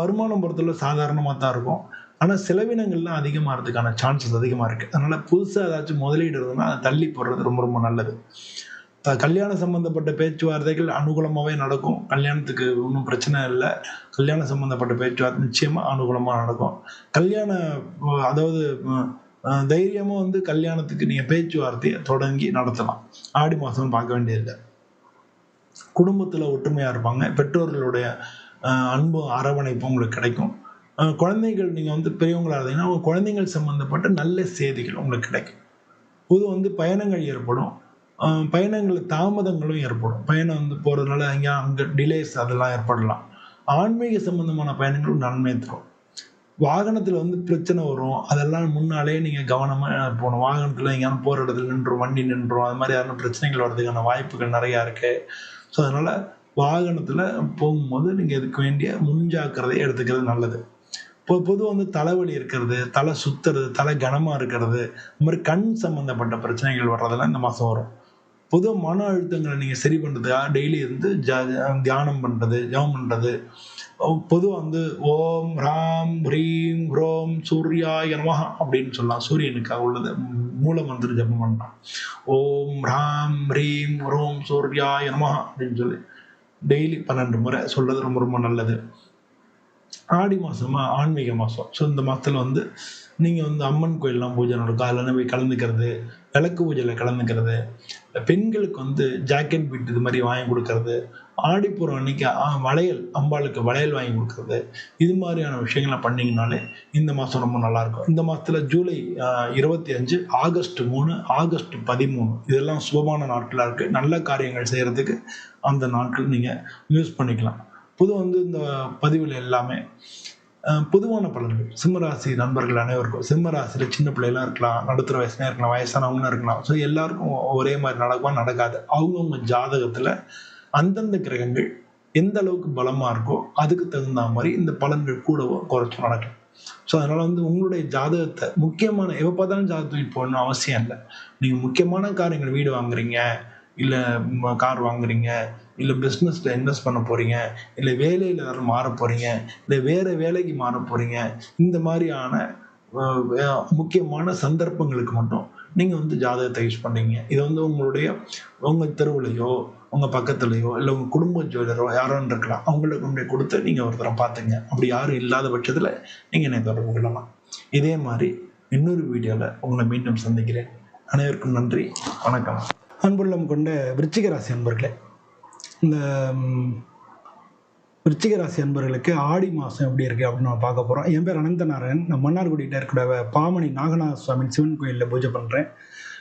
வருமானம் பொறுத்தவரை சாதாரணமாக தான் இருக்கும். ஆனால் செலவினங்கள்லாம் அதிகமாகிறதுக்கான சான்சஸ் அதிகமாக இருக்குது. அதனால் புதுசாக ஏதாச்சும் முதலீடு இருந்ததுன்னா அதை தள்ளி போடுறது ரொம்ப ரொம்ப நல்லது. கல்யாணம் சம்பந்தப்பட்ட பேச்சுவார்த்தைகள் அனுகூலமாகவே நடக்கும். கல்யாணத்துக்கு ஒன்றும் பிரச்சனை இல்லை. கல்யாணம் சம்பந்தப்பட்ட பேச்சுவார்த்தை நிச்சயமாக அனுகூலமாக நடக்கும். கல்யாண அதாவது தைரியமாக வந்து கல்யாணத்துக்கு நீங்கள் பேச்சுவார்த்தையை தொடங்கி நடத்தலாம். ஆடி மாதம்னு பார்க்க வேண்டியதில்லை. குடும்பத்தில் ஒற்றுமையாக இருப்பாங்க. பெற்றோர்களுடைய அன்பும் அரவணைப்பும் உங்களுக்கு கிடைக்கும். குழந்தைகள் நீங்கள் வந்து பெரியவங்களாக இருந்தீங்கன்னா உங்கள் குழந்தைகள் சம்மந்தப்பட்ட நல்ல செய்திகள் உங்களுக்கு கிடைக்கும். வந்து பயணங்கள் ஏற்படும். பயணங்கள் தாமதங்களும் ஏற்படும். பயணம் வந்து போகிறதுனால அங்கே டிலேஸ் அதெல்லாம் ஏற்படலாம். ஆன்மீக சம்பந்தமான பயணங்கள் நன்மை தரும். வாகனத்தில் வந்து பிரச்சனை வரும். அதெல்லாம் முன்னாலே நீங்கள் கவனமாக போகணும். வாகனத்தில் எங்கேயாவது போகிற இடத்துல நின்றும், வண்டி நின்றும், அது மாதிரி யாரும் பிரச்சனைகள் வர்றதுக்கான வாய்ப்புகள் நிறையா இருக்குது. ஸோ அதனால் வாகனத்தில் போகும்போது நீங்கள் இதுக்கு வேண்டிய முன்ஜாக்கிரதையை எடுத்துக்கிறது நல்லது. பொதுவாக வந்து தலைவலி இருக்கிறது, தலை சுற்றுறது, தலை கனமாக இருக்கிறது, இந்த மாதிரி கண் சம்மந்தப்பட்ட பிரச்சனைகள் வர்றதெல்லாம் இந்த மாதம் வரும். பொதுவாக மன அழுத்தங்களை நீங்கள் சரி பண்ணுறதுக்காக டெய்லி இருந்து தியானம் பண்ணுறது, ஜபம் பண்ணுறது. பொதுவாக வந்து ஓம் ராம் ஹ்ரீம் ஹ்ரோம் சூர்யாய நமஹ அப்படின்னு சொல்லலாம். சூரியனுக்காக உள்ளது மூல மந்திர ஜபம் பண்ணலாம். ஓம் ராம் ஹ்ரீம் ஹ்ரோம் சூர்யாய நமஹ அப்படின்னு சொல்லி டெய்லி 12 முறை சொல்றது ரொம்ப ரொம்ப நல்லது. ஆடி மாதமா ஆன்மீக மாதம். ஸோ இந்த மாதத்தில் வந்து நீங்கள் வந்து அம்மன் கோயிலெலாம் பூஜை நடக்கும். அதில் போய் கலந்துக்கிறது, விளக்கு பூஜையில் கலந்துக்கிறது, பெண்களுக்கு வந்து ஜாக்கெட் பீட் இது மாதிரி வாங்கி கொடுக்கறது, ஆடிப்பூரம் அன்னைக்கு வளையல் அம்பாளுக்கு வளையல் வாங்கி கொடுக்கறது, இது மாதிரியான விஷயங்களை பண்ணிங்கனாலே இந்த மாதம் ரொம்ப நல்லாயிருக்கும். இந்த மாதத்தில் ஜூலை 25, ஆகஸ்ட் 3, ஆகஸ்ட் 13 இதெல்லாம் சுபமான நாட்களாக இருக்குது. நல்ல காரியங்கள் செய்கிறதுக்கு அந்த நாட்கள் நீங்கள் யூஸ் பண்ணிக்கலாம். வந்து இந்த பதிவில் எல்லாமே பொதுவான பலன்கள் சிம்மராசி நண்பர்கள் அனைவருக்கும். சிம்மராசியில் சின்ன பிள்ளைலாம் இருக்கலாம், நடுத்தர வயசுனா இருக்கலாம், வயசானவங்களும் இருக்கலாம். ஸோ எல்லாருக்கும் ஒரே மாதிரி நடக்குமா நடக்காது. அவங்கவுங்க ஜாதகத்தில் அந்தந்த கிரகங்கள் எந்த அளவுக்கு பலமாக இருக்கோ அதுக்கு தகுந்த மாதிரி இந்த பலன்கள் கூடவோ குறைச்சும் நடக்கும். ஸோ அதனால் வந்து உங்களுடைய ஜாதகத்தை முக்கியமான எப்போ பார்த்தாலும் ஜாதகத்தை போடணும் அவசியம் இல்லை. நீங்கள் முக்கியமான காரியங்கள், வீடு வாங்குறீங்க, இல்லை கார் வாங்குறீங்க, இல்லை பிஸ்னஸில் இன்வெஸ்ட் பண்ண போகிறீங்க, இல்லை வேலையில் யாரும் மாற போகிறீங்க, இல்லை வேறு வேலைக்கு மாற போகிறீங்க, இந்த மாதிரியான முக்கியமான சந்தர்ப்பங்களுக்கு மட்டும் நீங்கள் வந்து ஜாதகத்தை யூஸ் பண்ணுறீங்க. இதை வந்து உங்கள் தெருவுலையோ உங்கள் பக்கத்துலையோ இல்லை உங்கள் குடும்ப ஜோதிடரோ யாரோன்னு இருக்கலாம், அவங்களுக்கு கொண்டு கொடுத்து நீங்கள் ஒருத்தரை பார்த்துங்க. அப்படி யாரும் இல்லாத பட்சத்தில் நீங்கள் என்னை தொடர்பு கொள்ளலாம். இதே மாதிரி இன்னொரு வீடியோவில் உங்களை மீண்டும் சந்திக்கிறேன். அனைவருக்கும் நன்றி, வணக்கம். அன்புள்ளம் கொண்ட விருச்சிக ராசி அன்பர்களே, இந்த விருச்சிக ராசி அன்பர்களுக்கு ஆடி மாதம் எப்படி இருக்குது அப்படின்னு நம்ம பார்க்க போகிறோம். என் பேர் அனந்தநாராயணன். நான் மன்னார்குடியில் இருக்கிற பாமணி நாகநாத சுவாமி சிவன் கோயிலில் பூஜை பண்ணுறேன்.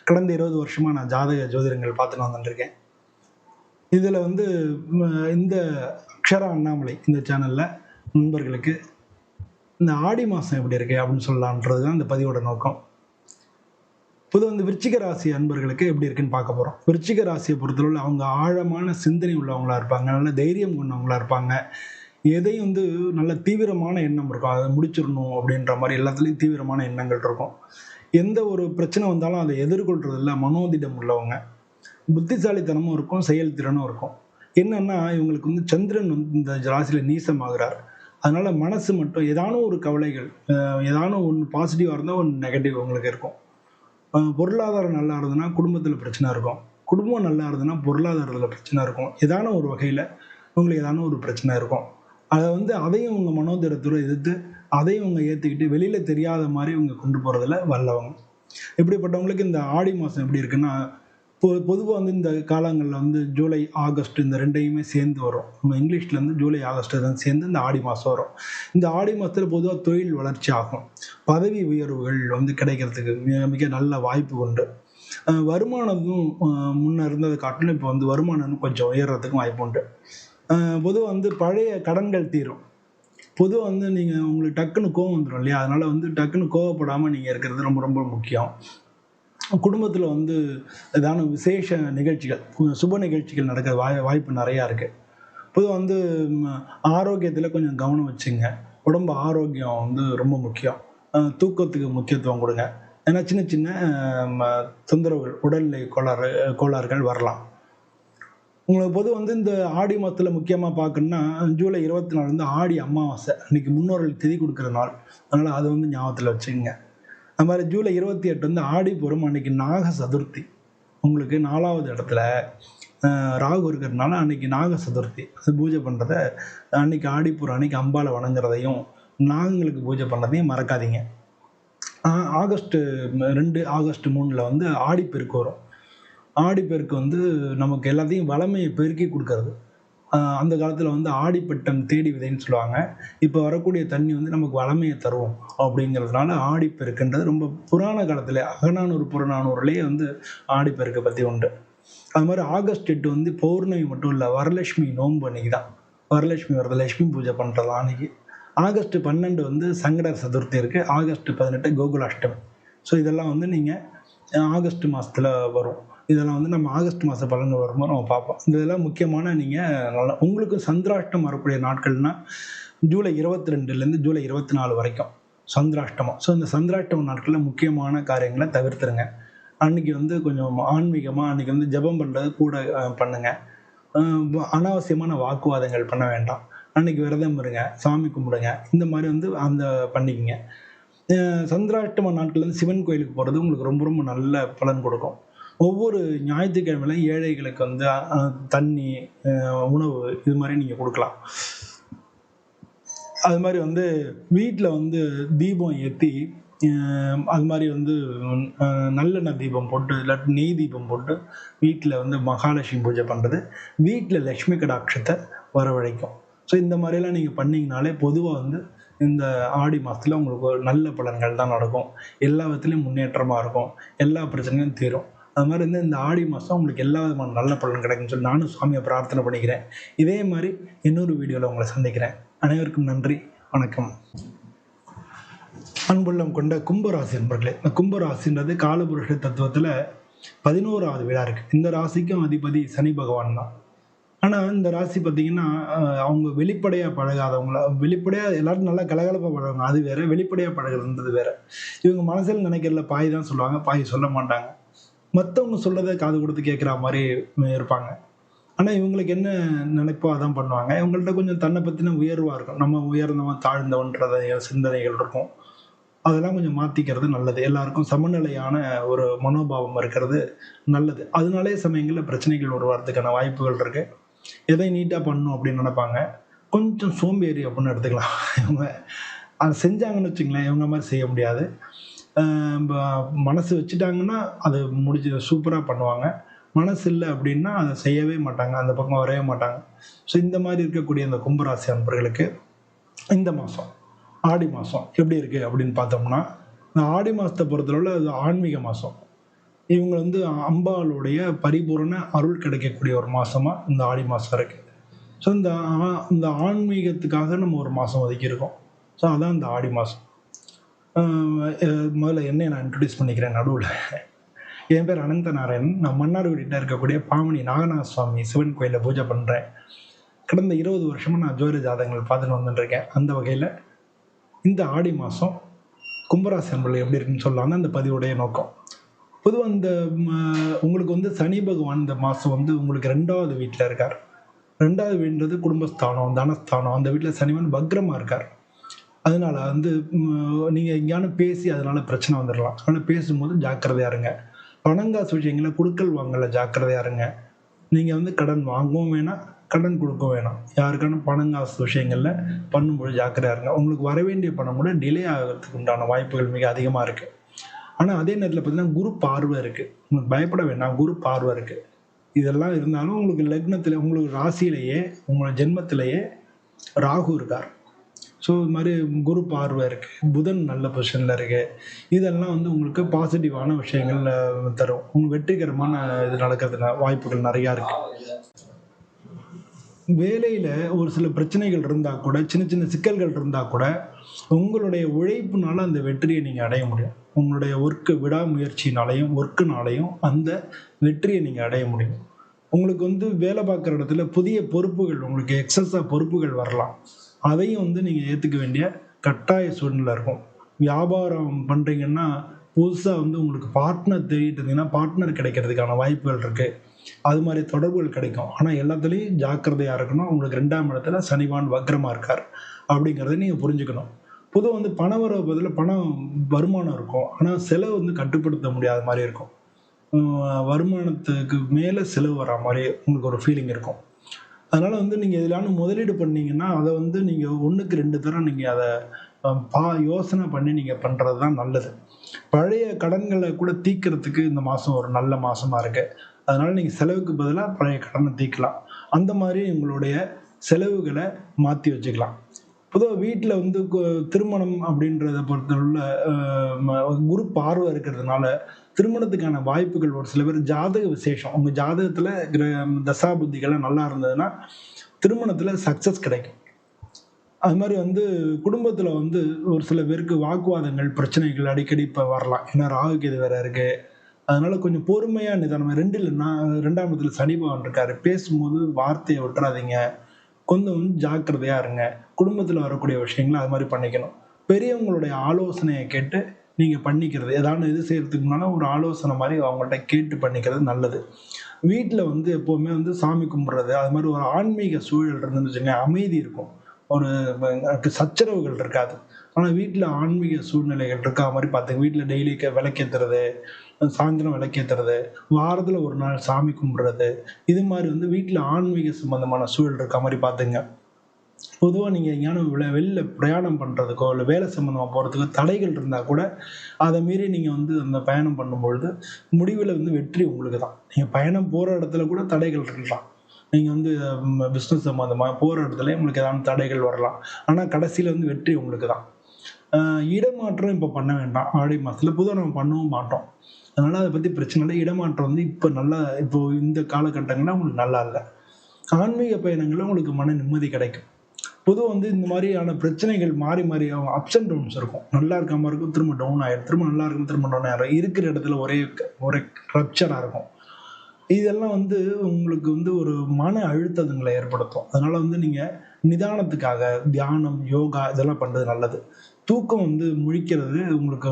கடந்த 20 வருஷமாக நான் ஜாதக ஜோதிடங்கள் பார்த்துட்டு வந்துட்டுருக்கேன். இதில் வந்து இந்த அக்ஷரா அண்ணாமலை இந்த சேனலில் நண்பர்களுக்கு இந்த ஆடி மாதம் எப்படி இருக்குது அப்படின்னு சொல்லலான்றது தான் இந்த பதிவோட நோக்கம். வந்து விருச்சிக ராசி அன்பர்களுக்கு எப்படி இருக்குன்னு பார்க்க போகிறோம். விருச்சிக ராசியை பொறுத்தளவில் அவங்க ஆழமான சிந்தனை உள்ளவங்களா இருப்பாங்க, நல்ல தைரியம் கொண்டவங்களா இருப்பாங்க. எதையும் வந்து நல்ல தீவிரமான எண்ணம் இருக்கும், அதை முடிச்சிடணும் அப்படின்ற மாதிரி எல்லாத்துலேயும் தீவிரமான எண்ணங்கள் இருக்கும். எந்த ஒரு பிரச்சனை வந்தாலும் அதை எதிர்கொள்றதில்ல மனோதிடம் உள்ளவங்க. புத்திசாலித்தனமும் இருக்கும், செயல்திறனும் இருக்கும். என்னன்னா இவங்களுக்கு வந்து சந்திரன் வந்து இந்த ராசியில் நீசமாகிறார். அதனால மனசு மட்டும் ஏதானும் ஒரு கவலைகள், ஏதானும் ஒன்று பாசிட்டிவாக இருந்தால் ஒன்று நெகட்டிவ் உங்களுக்கு இருக்கும். பொருளாதாரம் நல்லா இருந்ததுன்னா குடும்பத்தில் பிரச்சனை இருக்கும், குடும்பம் நல்லா இருந்ததுன்னா பொருளாதாரத்தில் பிரச்சனை இருக்கும். ஏதான ஒரு வகையில் உங்களுக்கு ஏதான ஒரு பிரச்சனை இருக்கும். அதை வந்து அதையும் உங்கள் மனோதிடத்தோடு எதிர்த்து அதையும் அவங்க ஏற்றுக்கிட்டு வெளியில் தெரியாத மாதிரி இவங்க கொண்டு போகிறதுல வல்லவங்க. இப்படிப்பட்டவங்களுக்கு இந்த ஆடி மாதம் எப்படி இருக்குன்னா, பொதுவாக வந்து இந்த காலங்களில் வந்து ஜூலை ஆகஸ்ட் இந்த ரெண்டையுமே சேர்ந்து வரும். நம்ம இங்கிலீஷில் வந்து ஜூலை ஆகஸ்ட் தான் சேர்ந்து இந்த ஆடி மாதம் வரும். இந்த ஆடி மாதத்தில் பொதுவாக தொழில் வளர்ச்சி ஆகும், பதவி உயர்வுகள் வந்து கிடைக்கிறதுக்கு மிக மிக நல்ல வாய்ப்பு உண்டு. வருமானமும் முன்னே இருந்ததை காட்டிலும் இப்போ வந்து வருமானம் கொஞ்சம் உயர்றதுக்கும் வாய்ப்பு உண்டு. பொதுவாக வந்து பழைய கடன்கள் தீரும். பொதுவாக வந்து நீங்கள் உங்களுக்கு டக்குன்னு கோவம் வந்துடும் இல்லையா, அதனால் வந்து டக்குன்னு கோவப்படாமல் நீங்கள் இருக்கிறது ரொம்ப ரொம்ப முக்கியம். குடும்பத்தில் வந்து ஏதான விசேஷ நிகழ்ச்சிகள், சுப நிகழ்ச்சிகள் நடக்கிற வாய்ப்பு நிறையா இருக்குது. பொதுவாக வந்து ஆரோக்கியத்தில் கொஞ்சம் கவனம் வச்சுங்க. உடம்பு ஆரோக்கியம் வந்து ரொம்ப முக்கியம். தூக்கத்துக்கு முக்கியத்துவம் கொடுங்க. ஏன்னா சின்ன சின்ன தொந்தரவுகள், உடல்நிலை கோளாறுகள் வரலாம். உங்களுக்கு பொது இந்த ஆடி மாதத்துல முக்கியமா பார்க்கணும்னா, ஜூலை 24 ஆடி அமாவாசை. அன்னைக்கு முன்னோர்களுக்கு திதி குடுக்குற நாள். அதனால அத ஞாபகத்துல வச்சுக்கங்க. அது மாரி ஜூலை 28 ஆடிப்பூரம். அன்னைக்கு நாக சதுர்த்தி. உங்களுக்கு 4வது இடத்துல ராகு இருக்கிறதுனால அன்னைக்கு நாக சதுர்த்தி. அது பூஜை பண்றத அன்னைக்கு ஆடிப்பூரம் அன்னைக்கு அம்பாள வணங்குறதையும், நாகங்களுக்கு பூஜை பண்ணதையும் மறக்காதீங்க. ஆகஸ்ட் 2, ஆகஸ்ட் 3ல ஆடிப்பெருக்கு வரும். ஆடிப்பெருக்கு நமக்கு எல்லாத்தையும் வளமையை பெருக்கி குடுக்கறது. அந்த காலத்துல ஆடிப்பட்டம் தேடி விதைன்னு சொல்லுவாங்க. இப்ப வரக்கூடிய தண்ணி நமக்கு வளமைய தரும் அப்படிங்கிறதுனால ஆடிப்பெருக்குன்றது ரொம்ப புராண காலத்திலே அகநானூறு, புறநானூறுலயே ஆடிப்பெருக்க பத்தி உண்டு. அது மாரி ஆகஸ்ட் 8 பௌர்ணமி மட்டும் இல்ல, வரலட்சுமி நோன்பு அன்னைக்கு தான். வரலட்சுமி விரதம், லட்சுமி பூஜை பண்றது அன்னைக்கு. ஆகஸ்ட் 12 சங்கடர் சதுர்த்தி இருக்கு. ஆகஸ்ட் 18 கோகுலாஷ்டமி. ஸோ இதெல்லாம் நீங்க ஆகஸ்ட் மாசத்துல வரும். இதெல்லாம் நம்ம ஆகஸ்ட் மாச பலன்கள் வரும்போது நம்ம பார்ப்போம். இதெல்லாம் முக்கியமான நீங்க உங்களுக்கு சந்திராஷ்டம் வரக்கூடிய நாட்கள்னா ஜூலை 22லேருந்து ஜூலை 24 வரைக்கும் சந்திராஷ்டமம். ஸோ இந்த சந்திராஷ்டம நாட்கள்ல முக்கியமான காரியங்களை தவிர்த்துருங்க. அன்னைக்கு கொஞ்சம் ஆன்மீகமா அன்னைக்கு ஜெபம் பண்றது கூட பண்ணுங்க. அனாவசியமான வாக்குவாதங்கள் பண்ண வேண்டாம். அன்னைக்கு விரதம் இருங்க, சாமி கும்பிடுங்க. இந்த மாதிரி அந்த பண்ணிக்கங்க. சந்திராஷ்டம நாட்கள்ல சிவன் கோயிலுக்கு போறது உங்களுக்கு ரொம்ப ரொம்ப நல்ல பலன் கொடுக்கும். ஒவ்வொரு ஞாயிற்றுக்கிழமையிலும் ஏழைகளுக்கு தண்ணி, உணவு இது மாதிரி நீங்க கொடுக்கலாம். அது மாதிரி வீட்டில் தீபம் ஏற்றி, அது மாதிரி நல்லெண்ணெய் தீபம் போட்டு இல்லாட்டி நெய் தீபம் போட்டு வீட்டில் மகாலட்சுமி பூஜை பண்ணுறது வீட்டில் லக்ஷ்மி கடாட்சத்தை வரவழைக்கும். ஸோ இந்த மாதிரிலாம் நீங்கள் பண்ணிங்கனாலே பொதுவாக இந்த ஆடி மாதத்தில் உங்களுக்கு ஒரு நல்ல பலன்கள் தான் நடக்கும். எல்லா விதத்துலையும் முன்னேற்றமாக இருக்கும். எல்லா பிரச்சனையும் தீரும். அது மாதிரி இந்த ஆடி மாதம் உங்களுக்கு எல்லா விதமான நல்ல பலன் கிடைக்கும்னு சொல்லி நானும் சுவாமியை பிரார்த்தனை பண்ணிக்கிறேன். இதே மாதிரி இன்னொரு வீடியோவில் உங்களை சந்திக்கிறேன். அனைவருக்கும் நன்றி, வணக்கம். அன்புள்ளம் கொண்ட கும்பராசி நண்பர்களே, இந்த கும்பராசின்றது காலபுருஷ தத்துவத்தில் 11வது வீடா இருக்கு. இந்த ராசிக்கும் அதிபதி சனி பகவான் தான். ஆனால் இந்த ராசி பார்த்தீங்கன்னா, அவங்க வெளிப்படையாக பழகாதவங்கள, வெளிப்படையாக எல்லாரும் நல்லா கலகலப்பாக பழகுவாங்க, அது வேற. வெளிப்படையாக பழகுறதுன்றது வேற. இவங்க மனசில் நினைக்கிறதுல பாய் தான் சொல்லுவாங்க, பாய் சொல்ல மாட்டாங்க. மற்றவங்க சொல்றதை காது கொடுத்து கேட்குற மாதிரி இருப்பாங்க. ஆனால் இவங்களுக்கு என்ன நினைப்போ அதான் பண்ணுவாங்க. இவங்கள்ட்ட கொஞ்சம் தன்னை பற்றின உயர்வாக இருக்கும். நம்ம உயர்ந்தவன் தாழ்ந்தவன்றத சிந்தனைகள் இருக்கும். அதெல்லாம் கொஞ்சம் மாற்றிக்கிறது நல்லது. எல்லாருக்கும் சமநிலையான ஒரு மனோபாவம் இருக்கிறது நல்லது. அதனாலே சமயங்களில் பிரச்சனைகள் உருவாகிறதுக்கான வாய்ப்புகள் இருக்கு. எதை நீட்டாக பண்ணணும் அப்படின்னு நினைப்பாங்க. கொஞ்சம் சோம்பேறி அப்படின்னு எடுத்துக்கலாம். இவங்க அதை செஞ்சாங்கன்னு வச்சுங்களேன், இவங்க மாதிரி செய்ய முடியாது. மனசு வச்சுட்டாங்கன்னா அது முடிச்சு சூப்பராக பண்ணுவாங்க. மனசு இல்லை அப்படின்னா அதை செய்யவே மாட்டாங்க, அந்த பக்கம் வரவே மாட்டாங்க. ஸோ இந்த மாதிரி இருக்கக்கூடிய இந்த கும்பராசி அன்பர்களுக்கு இந்த மாதம் ஆடி மாதம் எப்படி இருக்குது அப்படின்னு பார்த்தோம்னா, இந்த ஆடி மாதத்தை பொறுத்தளவில் அது ஆன்மீக மாதம். இவங்க அம்பாளுடைய பரிபூரண அருள் கிடைக்கக்கூடிய ஒரு மாதமாக இந்த ஆடி மாதம் இருக்குது. ஸோ இந்த ஆன்மீகத்துக்காக நம்ம ஒரு மாதம் ஒதுக்கியிருக்கோம். ஸோ அதான் இந்த ஆடி மாதம். முதல்ல என்னை நான் இன்ட்ரடியூஸ் பண்ணிக்கிறேன் நடுவில். என் பேர் அனந்த நாராயணன். நான் மன்னார்குடியில் இருக்கக்கூடிய பாமணி நாகநாத சுவாமி சிவன் கோயிலில் பூஜை பண்ணுறேன். கடந்த 20 வருஷமாக நான் ஜோதிட ஜாதகங்கள் பார்த்துட்டு வந்துட்டுருக்கேன். அந்த வகையில் இந்த ஆடி மாதம் கும்பராசி அன்பர்கள் எப்படி இருக்குன்னு சொல்லலாம்னு அந்த பதிவுடைய நோக்கம். பொதுவாக உங்களுக்கு சனி பகவான் இந்த மாதம் உங்களுக்கு 2வது வீட்டில் இருக்கார். 2வது வீடுன்றது குடும்பஸ்தானம், தனஸ்தானம். அந்த வீட்டில் சனிவன் பக்ரமாக இருக்கார். அதனால நீங்கள் எங்கேயானு பேசி அதனால பிரச்சனை வந்துடலாம். அதனால் பேசும்போது ஜாக்கிரதையாக இருங்க. பணங்காசு விஷயங்களை கொடுக்கல் வாங்கல ஜாக்கிரதையாக இருங்க. நீங்கள் கடன் வாங்கவும் வேணாம், கடன் கொடுக்க வேணாம். யாருக்கான பணங்காசு விஷயங்களில் பண்ணும்போது ஜாக்கிரதையாக இருங்க. உங்களுக்கு வர வேண்டிய பணம் கூட டிலே ஆகிறதுக்கு உண்டான வாய்ப்புகள் மிக அதிகமாக இருக்குது. ஆனால் அதே நேரத்தில் பார்த்தீங்கன்னா குரு பார்வை இருக்குது. உங்களுக்கு பயப்பட வேண்டாம், குரு பார்வை இருக்குது. இதெல்லாம் இருந்தாலும் உங்களுக்கு லக்னத்தில், உங்களுக்கு ராசியிலேயே, உங்களோட ஜென்மத்திலேயே ராகு இருக்கார். ஸோ இது மாதிரி குரு பார்வை இருக்குது, புதன் நல்ல பொசிஷனில் இருக்குது. இதெல்லாம் உங்களுக்கு பாசிட்டிவான விஷயங்கள் தரும். உங்களுக்கு வெற்றிகரமான இது நடக்கிறதுன வாய்ப்புகள் நிறையா இருக்குது. வேலையில் ஒரு சில பிரச்சனைகள் இருந்தால் கூட, சின்ன சின்ன சிக்கல்கள் இருந்தால் கூட, உங்களுடைய உழைப்புனால அந்த வெற்றியை நீங்கள் அடைய முடியும். உங்களுடைய விடாமுயற்சினாலையும் ஒர்க்குனாலையும் அந்த வெற்றியை நீங்கள் அடைய முடியும். உங்களுக்கு வேலை பார்க்குற இடத்துல புதிய பொறுப்புகள், உங்களுக்கு எக்ஸஸாக பொறுப்புகள் வரலாம். அதையும் நீங்கள் ஏற்றுக்க வேண்டிய கட்டாய சூழ்நிலை இருக்கும். வியாபாரம் பண்ணுறீங்கன்னா புதுசாக வந்து உங்களுக்கு பார்ட்னர் தேடிட்டு இருந்தீங்கன்னா பார்ட்னர் கிடைக்கிறதுக்கான வாய்ப்புகள் இருக்குது. அது மாதிரி தொடர்புகள் கிடைக்கும். ஆனால் எல்லாத்துலேயும் ஜாக்கிரதையாக இருக்கணும். உங்களுக்கு 2ஆம் இடத்துல சனிவான் வக்ரமாக இருக்கார் அப்படிங்கிறத நீங்கள் புரிஞ்சுக்கணும். பொதுவாக வந்து பண வரவு பதில் பணம் வருமானம் இருக்கும். ஆனால் செலவு வந்து கட்டுப்படுத்த முடியாத மாதிரி இருக்கும். வருமானத்துக்கு மேலே செலவு வரா மாதிரி உங்களுக்கு ஒரு ஃபீலிங் இருக்கும். அதனால வந்து நீங்கள் எதுலான முதலீடு பண்ணீங்கன்னா அதை வந்து நீங்கள் 1க்கு 2 தரம் நீங்கள் அதை யோசனை பண்ணி நீங்கள் பண்ணுறது தான் நல்லது. பழைய கடன்களை கூட தீர்க்கறதுக்கு இந்த மாதம் ஒரு நல்ல மாதமாக இருக்கு. அதனால நீங்கள் செலவுக்கு பதிலாக பழைய கடனை தீர்க்கலாம். அந்த மாதிரி உங்களுடைய செலவுகளை மாற்றி வச்சுக்கலாம். பொதுவாக வீட்டில் வந்து திருமணம் அப்படின்றத பொறுத்தவரை குரு பார்வை இருக்கிறதுனால திருமணத்துக்கான வாய்ப்புகள் ஒரு சில பேர் ஜாதக விசேஷம் உங்கள் ஜாதகத்தில் தசா புத்திகள்லாம் நல்லா இருந்ததுன்னா திருமணத்தில் சக்ஸஸ் கிடைக்கும். அது மாதிரி வந்து குடும்பத்தில் வந்து ஒரு சில பேருக்கு வாக்குவாதங்கள் பிரச்சனைகள் அடிக்கடி இப்போ வரலாம். ஏன்னா ராகுக்கு இது வேற இருக்கு. அதனால கொஞ்சம் பொறுமையாக நிதானமாக 2ஆம் இடத்துல சனி பகவான் இருக்காரு. பேசும்போது வார்த்தையை விட்டுறாதீங்க. கொஞ்சம் ஜாக்கிரதையாக இருங்க. குடும்பத்தில் வரக்கூடிய விஷயங்களை அது மாதிரி பண்ணிக்கணும். பெரியவங்களுடைய ஆலோசனையை கேட்டு நீங்கள் பண்ணிக்கிறது ஏதாவது இது செய்கிறதுக்கு முன்னால் ஒரு ஆலோசனை மாதிரி அவங்கள்ட்ட கேட்டு பண்ணிக்கிறது நல்லது. வீட்டில் வந்து எப்போவுமே வந்து சாமி கும்பிட்றது அது மாதிரி ஒரு ஆன்மீக சூழல் இருந்துன்னு வச்சுங்க அமைதி இருக்கும். ஒரு சச்சரவுகள் இருக்காது. ஆனால் வீட்டில் ஆன்மீக சூழ்நிலைகள் இருக்கா மாதிரி பார்த்துங்க. வீட்டில் டெய்லி விளக்கேற்றுறது, சாயந்தரம் விளக்கேற்றுறது, வாரத்தில் ஒரு நாள் சாமி கும்பிட்றது, இது மாதிரி வந்து வீட்டில் ஆன்மீக சம்பந்தமான சூழல் இருக்க மாதிரி பார்த்துங்க. பொதுவாக நீங்கள் எங்கேயான வெளில பிரயாணம் பண்ணுறதுக்கோ இல்லை வேலை சம்மந்தமாக போகிறதுக்கோ தடைகள் இருந்தால் கூட அதை மீறி நீங்கள் வந்து அந்த பயணம் பண்ணும்பொழுது முடிவில் வந்து வெற்றி உங்களுக்கு தான். நீங்கள் பயணம் போகிற இடத்துல கூட தடைகள் இருக்கலாம். நீங்கள் வந்து பிஸ்னஸ் சம்மந்தமாக போகிற இடத்துல உங்களுக்கு ஏதாவது தடைகள் வரலாம். ஆனால் கடைசியில் வந்து வெற்றி உங்களுக்கு தான். இடமாற்றம் இப்போ பண்ண வேண்டாம். ஆடி மாதத்தில் பொதுவாக நம்ம பண்ணவும் மாட்டோம். அதனால் அதை பற்றி பிரச்சனை இல்லை. இடமாற்றம் வந்து இப்போ இந்த காலகட்டங்களில் உங்களுக்கு நல்லா இல்லை. ஆன்மீக பயணங்களில் உங்களுக்கு மன நிம்மதி கிடைக்கும். பொதுவாக வந்து இந்த மாதிரியான பிரச்சனைகள் மாறி மாறி அப்ஸ் அண்ட் டவுன்ஸ் இருக்கும். நல்லா இருக்க மாதிரி இருக்கும், திரும்ப டவுன் ஆகிடும், திரும்ப நல்லா இருக்கும், திரும்ப டவுன் ஆகிடும். இருக்கிற இடத்துல ஒரே ரப்சராக இருக்கும். இதெல்லாம் வந்து உங்களுக்கு வந்து ஒரு மன அழுத்தங்களை ஏற்படுத்தும். அதனால வந்து நீங்கள் நிதானத்துக்காக தியானம், யோகா இதெல்லாம் பண்ணுறது நல்லது. தூக்கம் வந்து முழிக்கிறது உங்களுக்கு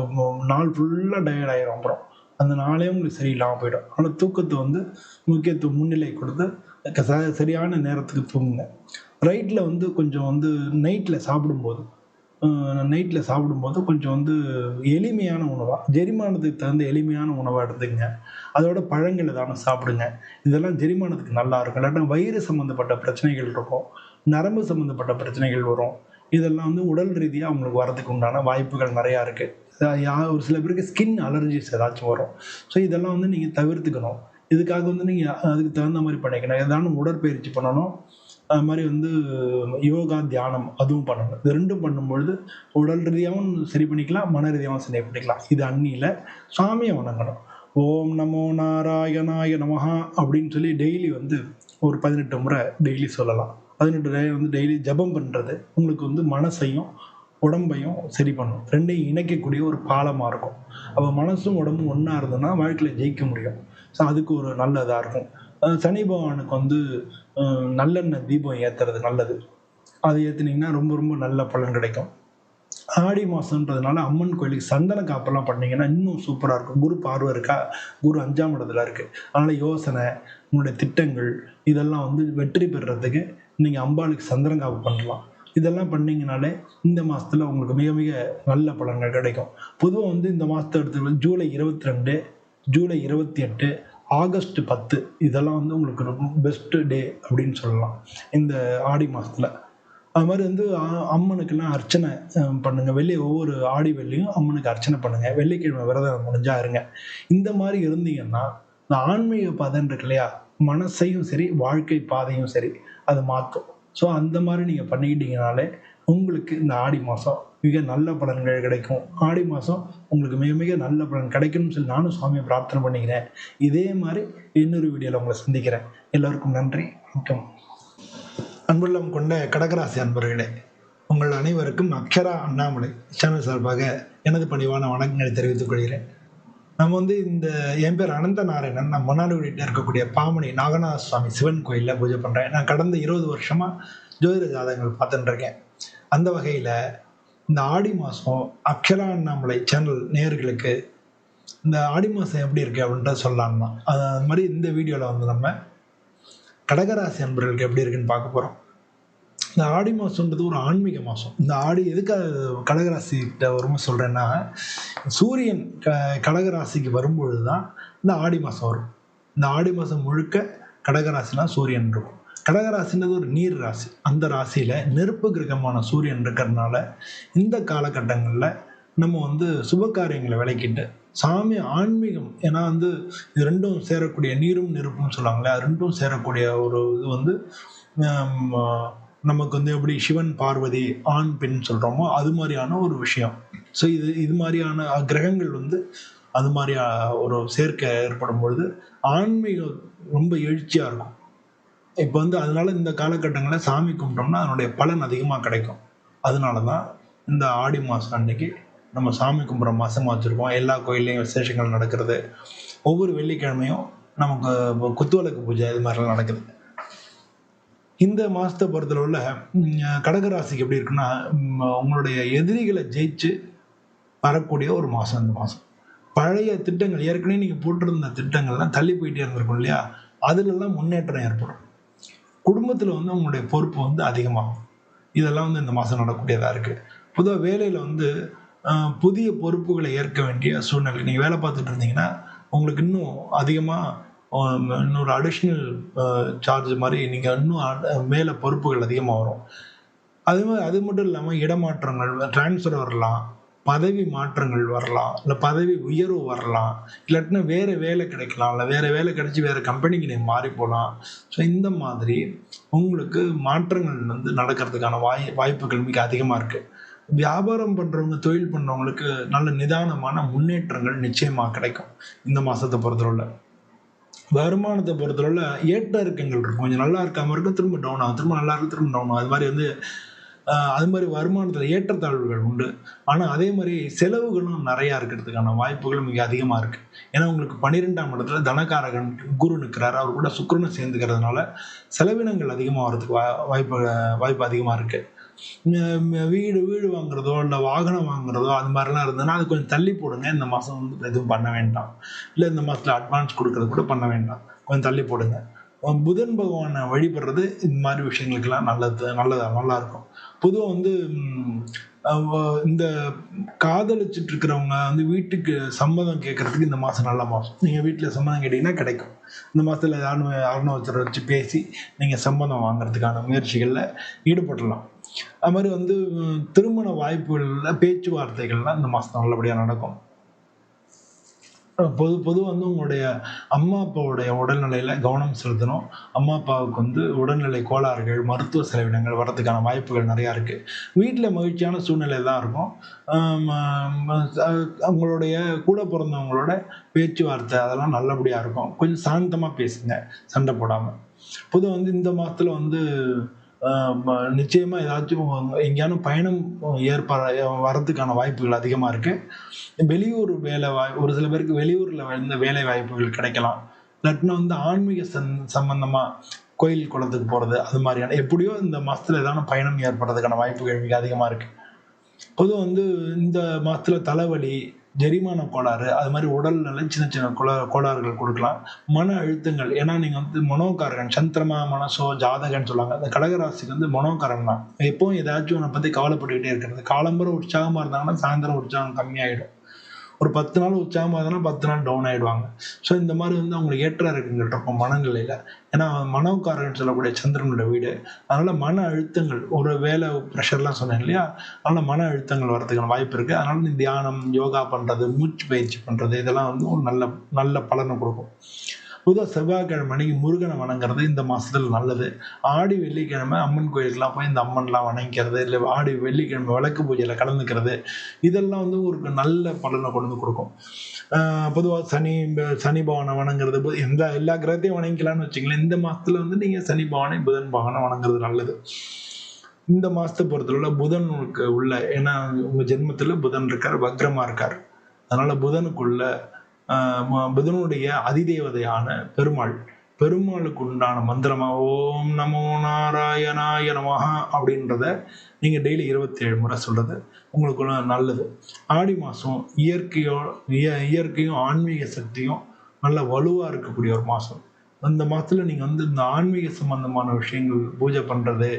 நாள் ஃபுல்லாக டயர்ட் ஆகிடும். அப்புறம் அந்த நாளே உங்களுக்கு சரியில்லாமல் போயிடும். ஆனால் தூக்கத்தை வந்து முக்கியத்துவம் முன்னிலை கொடுத்து சரியான நேரத்துக்கு தூங்குங்க. ரைட்டில் வந்து கொஞ்சம் வந்து நைட்டில் சாப்பிடும்போது கொஞ்சம் வந்து எளிமையான உணவாக, ஜெரிமானத்துக்கு தகுந்த எளிமையான உணவாக எடுத்துக்கங்க. அதோட பழங்கள் ஏதாவது சாப்பிடுங்க. இதெல்லாம் ஜெரிமானத்துக்கு நல்லா இருக்கும். இல்லாட்டா வயிறு சம்மந்தப்பட்ட பிரச்சனைகள் இருக்கும், நரம்பு சம்மந்தப்பட்ட பிரச்சனைகள் வரும். இதெல்லாம் வந்து உடல் ரீதியாக அவங்களுக்கு வரதுக்கு உண்டான வாய்ப்புகள் நிறையா இருக்குது. ஒரு சில பேருக்கு ஸ்கின் அலர்ஜிஸ் ஏதாச்சும் வரும். ஸோ இதெல்லாம் வந்து நீங்கள் தவிர்த்துக்கணும். இதுக்காக வந்து நீங்கள் அதுக்கு தகுந்த மாதிரி பண்ணிக்கணும். ஏதாவது உடற்பயிற்சி பண்ணணும். அது மாதிரி வந்து யோகா, தியானம் அதுவும் பண்ணணும். இது 2ம் பண்ணும்பொழுது உடல் ரீதியாகவும் சரி பண்ணிக்கலாம், மன ரீதியாகவும் சரி பண்ணிக்கலாம். இது அன்னியில் சாமியை வணங்கணும். ஓம் நமோ நாராயணாய நமஹா அப்படின்னு சொல்லி டெய்லி வந்து ஒரு 18 முறை டெய்லி சொல்லலாம். 18 வந்து டெய்லி ஜபம் பண்ணுறது உங்களுக்கு வந்து மனசையும் உடம்பையும் சரி பண்ணும். 2ஐயும் இணைக்கக்கூடிய ஒரு பாலமாக இருக்கும். அப்போ மனசும் உடம்பும் ஒன்றா இருந்ததுன்னா வாழ்க்கையில் ஜெயிக்க முடியும். ஸோ அதுக்கு ஒரு நல்ல இதாக இருக்கும். சனி பகவானுக்கு வந்து நல்லெண்ணெய் தீபம் ஏற்றுறது நல்லது. அது ஏற்றுனீங்கன்னா ரொம்ப ரொம்ப நல்ல பலன் கிடைக்கும். ஆடி மாதன்றதுனால அம்மன் கோயிலுக்கு சந்தன காப்பெல்லாம் பண்ணிங்கன்னா இன்னும் சூப்பராக இருக்கும். குரு பார்வை இருக்கா, குரு 5ஆம் இடத்துல இருக்குது. அதனால் யோசனை, உங்களுடைய திட்டங்கள் இதெல்லாம் வந்து வெற்றி பெறுறதுக்கு நீங்கள் அம்பாளுக்கு சந்தன காப்பு பண்ணலாம். இதெல்லாம் பண்ணிங்கனாலே இந்த மாதத்தில் உங்களுக்கு மிக மிக நல்ல பலன்கள் கிடைக்கும். பொதுவாக வந்து இந்த மாதத்தை எடுத்து ஜூலை 22, ஜூலை 28, ஆகஸ்ட் 10 இதெல்லாம் வந்து உங்களுக்கு ரொம்ப பெஸ்ட்டு டே அப்படின்னு சொல்லலாம் இந்த ஆடி மாதத்தில். அது மாதிரி வந்து அம்மனுக்கெல்லாம் அர்ச்சனை பண்ணுங்கள். ஒவ்வொரு ஆடி வெள்ளியும் அம்மனுக்கு அர்ச்சனை பண்ணுங்கள். வெள்ளிக்கிழமை விரதம் முடிஞ்சால் இருங்க. இந்த மாதிரி இருந்தீங்கன்னா இந்த ஆன்மீக பாதைன்னு இருக்கு இல்லையா, மனசையும் சரி வாழ்க்கை பாதையும் சரி அது மாற்றும். ஸோ அந்த மாதிரி நீங்கள் பண்ணிக்கிட்டீங்கனாலே உங்களுக்கு இந்த ஆடி மாதம் மிக நல்ல பலன்கள் கிடைக்கும். ஆடி மாதம் உங்களுக்கு மிக மிக நல்ல பலன் கிடைக்கணும்னு சொல்லி நானும் சுவாமியை பிரார்த்தனை பண்ணிக்கிறேன். இதே மாதிரி இன்னொரு வீடியோவில் உங்களை சந்திக்கிறேன். எல்லோருக்கும் நன்றி, வணக்கம். அன்புள்ளம் கொண்ட கடகராசி அன்பர்களே, உங்கள் அனைவருக்கும் அக்ஷரா அண்ணாமலை சேனல் சார்பாக எனது பணிவான வணக்கங்களை தெரிவித்துக் கொள்கிறேன். நம்ம வந்து என் பேர் அனந்த நாராயணன். நான் மன்னார்குடியில் இருக்கக்கூடிய பாமணி நாகநாத சுவாமி சிவன் கோயிலில் பூஜை பண்ணுறேன். நான் கடந்த 20 வருஷமாக ஜோதிட ஜாதகங்கள் பார்த்துட்டு இருக்கேன். அந்த வகையில் இந்த ஆடி மாதம் அக்ஷரா அண்ணாமலை சேனல் நேயர்களுக்கு இந்த ஆடி மாதம் எப்படி இருக்குது அப்படின்ட்டு சொல்லலாம் தான். அது மாதிரி இந்த வீடியோவில் வந்து நம்ம கடகராசி அன்பர்களுக்கு எப்படி இருக்குன்னு பார்க்க போகிறோம். இந்த ஆடி மாதம்ன்றது ஒரு ஆன்மீக மாதம். இந்த ஆடி எதுக்காக கடகராசிக்கிட்ட வரும்போது சொல்கிறேன்னா, சூரியன் கடகராசிக்கு வரும்பொழுது தான் இந்த ஆடி மாதம் வரும். இந்த ஆடி மாதம் முழுக்க கடகராசினா சூரியன் இருக்கும். கடகராசின்றது ஒரு நீர் ராசி. அந்த ராசியில் நெருப்பு கிரகமான சூரியன் இருக்கிறதுனால இந்த காலகட்டங்களில் நம்ம வந்து சுப காரியங்களை விளக்கிட்டு சாமி ஆன்மீகம், ஏன்னா வந்து இது ரெண்டும் சேரக்கூடிய நீரும் நெருப்பும் சொல்லுவாங்களே, அது ரெண்டும் சேரக்கூடிய ஒரு இது வந்து நமக்கு வந்து எப்படி சிவன் பார்வதி ஆண் பெண் சொல்கிறோமோ அது மாதிரியான ஒரு விஷயம். ஸோ இது மாதிரியான கிரகங்கள் வந்து அது மாதிரி ஒரு சேர்க்கை ஏற்படும் பொழுது ஆன்மீகம் ரொம்ப எழுச்சியாக இருக்கும். இப்போ வந்து அதனால இந்த காலகட்டங்களில் சாமி கும்பிட்டோம்னா அதனுடைய பலன் அதிகமாக கிடைக்கும். அதனால தான் இந்த ஆடி மாதம் அன்னைக்கு நம்ம சாமி கும்பிட்ற மாதமாக வச்சுருக்கோம். எல்லா கோயில்லையும் விசேஷங்கள் நடக்கிறது. ஒவ்வொரு வெள்ளிக்கிழமையும் நமக்கு குத்துவிளக்கு பூஜை இது மாதிரிலாம் நடக்குது. இந்த மாதத்தை பொறுத்தளவில் கடகராசிக்கு எப்படி இருக்குன்னா, உங்களுடைய எதிரிகளை ஜெயிச்சு வரக்கூடிய ஒரு மாதம் இந்த மாதம். பழைய திட்டங்கள் ஏற்கனவே நீங்கள் போட்டிருந்த திட்டங்கள்லாம் தள்ளி போயிட்டே இருந்திருக்கும் இல்லையா, அதுலெல்லாம் முன்னேற்றம் ஏற்படும். குடும்பத்தில் வந்து உங்களுடைய பொறுப்பு வந்து அதிகமாகும். இதெல்லாம் வந்து இந்த மாதம் நடக்கக்கூடியதாக இருக்குது. பொதுவாக வேலையில் வந்து புதிய பொறுப்புகளை ஏற்க வேண்டிய சூழ்நிலை. நீங்கள் வேலை பார்த்துட்டு இருந்தீங்கன்னா உங்களுக்கு இன்னும் அதிகமாக இன்னொரு அடிஷ்னல் சார்ஜ் மாதிரி நீங்கள் இன்னும் மேலே பொறுப்புகள் அதிகமாக வரும். அது மட்டும் இல்லாமல் இடமாற்றங்கள், டிரான்ஸ்ஃபர் வரலாம், பதவி மாற்றங்கள் வரலாம், இல்லை பதவி உயர்வு வரலாம், இல்லாட்டினா வேறு வேலை கிடைக்கலாம், இல்லை வேறு வேலை கிடைச்சி வேறு கம்பெனிக்கு நீங்கள் மாறி போகலாம். ஸோ இந்த மாதிரி உங்களுக்கு மாற்றங்கள் வந்து நடக்கிறதுக்கான வாய்ப்புகள் மிக அதிகமாக இருக்குது. வியாபாரம் பண்ணுறவங்க, தொழில் பண்ணுறவங்களுக்கு நல்ல நிதானமான முன்னேற்றங்கள் நிச்சயமாக கிடைக்கும் இந்த மாதத்தை பொறுத்தவரை. வருமானத்தை பொறுத்தவரை ஏற்ற இறக்கங்கள் இருக்கும். கொஞ்சம் நல்லா இருக்காமல் இருக்கும், திரும்ப டவுன் ஆகும், திரும்ப நல்லா இருக்கும், திரும்ப டவுன் ஆகும். அது மாதிரி வந்து அது மாதிரி வருமானத்தில் ஏற்றத்தாழ்வுகள் உண்டு. ஆனால் அதே மாதிரி செலவுகளும் நிறையா இருக்கிறதுக்கான வாய்ப்புகள் மிக அதிகமாக இருக்குது. ஏன்னா உங்களுக்கு 12ஆம் இடத்துல தனகாரகன் குரு நிற்கிறாரு. அவர் கூட சுக்கிரனும் சேர்ந்துக்கிறதுனால செலவினங்கள் அதிகமாக வர்றதுக்கு வாய்ப்பு அதிகமாக இருக்குது. வீடு வாங்குறதோ இல்லை வாகனம் வாங்குறதோ அது மாதிரிலாம் இருந்ததுன்னா அது கொஞ்சம் தள்ளி போடுங்க. இந்த மாதம் வந்து எதுவும் பண்ண வேண்டாம். இல்லை இந்த மாதத்தில் அட்வான்ஸ் கொடுக்கறது கூட பண்ண வேண்டாம், கொஞ்சம் தள்ளி போடுங்க. புதன் பகவானை வழிபடுறது இந்த மாதிரி விஷயங்களுக்கெல்லாம் நல்லா இருக்கும். பொதுவாக வந்து இந்த காதலிச்சுட்டு இருக்கிறவங்க வந்து வீட்டுக்கு சம்மதம் கேட்கறதுக்கு இந்த மாதம் நல்ல மாதம். நீங்கள் வீட்டில் சம்மதம் கேட்டிங்கன்னா கிடைக்கும். இந்த மாதத்தில் யாருன்னு ஒருத்தரை வச்சு பேசி நீங்கள் சம்மதம் வாங்குறதுக்கான முயற்சிகளில் ஈடுபடலாம். அது மாதிரி வந்து திருமண வாய்ப்புகளில் பேச்சுவார்த்தைகள்லாம் இந்த மாதம் நல்லபடியாக நடக்கும். பொதுவாக வந்து உங்களுடைய அம்மா அப்பாவுடைய உடல்நிலையில் கவனம் செலுத்தணும். அம்மா அப்பாவுக்கு வந்து உடல்நிலை கோளாறுகள், மருத்துவ செலவினங்கள் வர்றதுக்கான வாய்ப்புகள் நிறையா இருக்குது. வீட்டில் மகிழ்ச்சியான சூழ்நிலை தான் இருக்கும். அவங்களுடைய கூட பிறந்தவங்களோட பேச்சுவார்த்தை அதெல்லாம் நல்லபடியாக இருக்கும். கொஞ்சம் சாந்தமாக பேசுங்க, சண்டை போடாமல். பொதுவாக வந்து இந்த மாதத்தில் வந்து நிச்சயமாக ஏதாச்சும் எங்கேயானும் பயணம் வரதுக்கான வாய்ப்புகள் அதிகமாக இருக்குது. வெளியூர் ஒரு சில பேருக்கு வெளியூரில் வந்து வேலை வாய்ப்புகள் கிடைக்கலாம். இல்லாட்டினா வந்து ஆன்மீக சம்பந்தமாக கோயில் குளத்துக்கு போகிறது, அது மாதிரியான எப்படியோ இந்த மாதத்தில் ஏதான பயணம் ஏற்படுறதுக்கான வாய்ப்புகள் மிக அதிகமாக இருக்குது. பொதுவாக வந்து இந்த மாதத்தில் தலைவலி, ஜெரிமான கோளாறு, அது மாதிரி உடல்நிலை சின்ன கோளாறுகள் கொடுக்கலாம். மன அழுத்தங்கள், ஏன்னா நீங்கள் வந்து மனோகாரகன், சந்திரமா மனசோ ஜாதகன்னு சொல்லுவாங்க. அந்த கடகராசிக்கு வந்து மனோகாரன் தான். எப்பவும் ஏதாச்சும் ஒன்றை பற்றி கவலைப்பட்டுக்கிட்டே இருக்கிறது. காலம்பர உற்சாகமாக இருந்தாங்கன்னா சாயந்தரம் உற்சாகம் கம்மியாயிடும். ஒரு 10 நாள் உற்சாகமாக இருந்தாலும் 10 நாள் டவுன் ஆகிடுவாங்க. ஸோ இந்த மாதிரி வந்து அவங்களுக்கு ஏற்ற இறக்கங்கள் இருக்கும் மனநிலையில். ஏன்னா மனோகாரகன் சொல்லக்கூடிய சந்திரனோட வீடு. அதனால் மன அழுத்தங்கள், ஒரு வேலை ப்ரெஷர்லாம் சொன்னேன் இல்லையா, அதனால் மன அழுத்தங்கள் வர்றதுக்கான வாய்ப்பு இருக்குது. அதனால் நீ தியானம், யோகா பண்ணுறது, மூச்சு பயிற்சி பண்ணுறது இதெல்லாம் வந்து ஒரு நல்ல பலனை கொடுக்கும். பொதுவாக செவ்வாய்க்கிழமை அன்னைக்கு முருகனை வணங்குறது இந்த மாதத்தில் நல்லது. ஆடி வெள்ளிக்கிழமை அம்மன் கோயிலுக்கெல்லாம் போய் இந்த அம்மன்லாம் வணங்கிக்கிறது, இல்லை ஆடி வெள்ளிக்கிழமை விளக்கு பூஜையில் கலந்துக்கிறது, இதெல்லாம் வந்து ஒரு நல்ல பலனை கொண்டு வந்து கொடுக்கும். பொதுவாக சனி பகவானை வணங்குறது, எல்லா கிரகத்தையும் வணங்கிக்கலாம்னு வச்சுக்கலாம். இந்த மாதத்தில் வந்து நீங்கள் சனி பகவானை, புதன் பகவானை வணங்குறது நல்லது. இந்த மாதத்தை பொறுத்தவரை புதனுக்கு உள்ள, ஏன்னா உங்கள் ஜென்மத்தில் புதன் இருக்கார், வக்ரமாக இருக்கார். அதனால் புதனுடைய அதிதேவதையான பெருமாள், பெருமாளுக்கு உண்டான மந்திரமா ஓம் நமோ நாராயணாய நமஹா அப்படின்றத நீங்கள் டெய்லி 27 முறை சொல்கிறது உங்களுக்கு நல்லது. ஆடி மாதம் இயற்கையும் ஆன்மீக சக்தியும் நல்ல வலுவாக இருக்கக்கூடிய ஒரு மாதம். அந்த மாதத்தில் நீங்கள் வந்து இந்த ஆன்மீக சம்பந்தமான விஷயங்கள், பூஜை பண்ணுறது,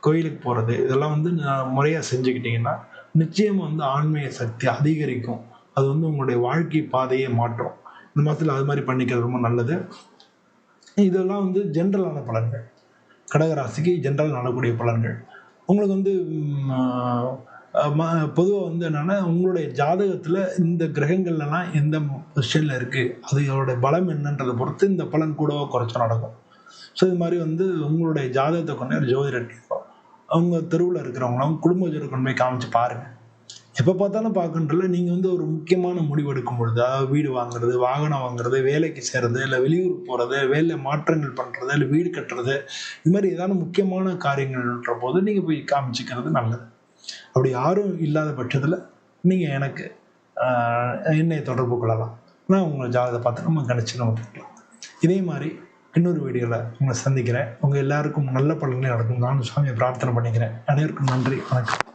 கோயிலுக்கு போகிறது, இதெல்லாம் வந்து முறையாக செஞ்சுக்கிட்டிங்கன்னா நிச்சயமாக வந்து ஆன்மீக சக்தி அதிகரிக்கும். அது வந்து உங்களுடைய வாழ்க்கை பாதையை மாற்றும். இந்த மாதத்தில் அது மாதிரி பண்ணிக்கிறது ரொம்ப நல்லது. இதெல்லாம் வந்து ஜென்ரலான பலன்கள். கடகராசிக்கு ஜென்ரல் நடக்கூடிய பலன்கள். உங்களுக்கு வந்து பொதுவாக வந்து என்னென்னா, உங்களுடைய ஜாதகத்தில் இந்த கிரகங்கள்லாம் எந்த பொசிஷனில் இருக்குது, அதோட பலம் என்னன்றதை பொறுத்து இந்த பலன் கூடவோ குறைச்சோ நடக்கும். ஸோ இது மாதிரி வந்து உங்களுடைய ஜாதகத்தை கொண்டு ஒரு ஜோதிடர் கேட்போம். அவங்க தெருவில் இருக்கிறவங்களாம் குடும்ப ஜோதிடர் கொண்டு போய் காமிச்சு பாருங்கள். எப்போ பார்த்தாலும் பார்க்கன்றல நீங்கள் வந்து ஒரு முக்கியமான முடிவு எடுக்கும் பொழுது, அதாவது வீடு வாங்குறது, வாகனம் வாங்குறது, வேலைக்கு சேர்றது, இல்லை வெளியூர் போகிறது, வேலை மாற்றங்கள் பண்ணுறது, இல்லை வீடு கட்டுறது, இது மாதிரி ஏதாவது முக்கியமான காரியங்கள்ன்ற போது நீங்கள் போய் காமிச்சிக்கிறது நல்லது. அப்படி யாரும் இல்லாத பட்சத்தில் நீங்கள் எனக்கு என்னை தொடர்பு கொள்ளலாம். நான் உங்களை ஜாதகத்தை பார்த்து நம்ம கணிச்சு நம்ம பார்க்கலாம். இதே மாதிரி இன்னொரு வீடியோவில் உங்களை சந்திக்கிறேன். உங்கள் எல்லாருக்கும் நல்ல பலன்களே நடக்கும். நானும் சாமியை பிரார்த்தனை பண்ணிக்கிறேன். அனைவருக்கும் நன்றி, வணக்கம்.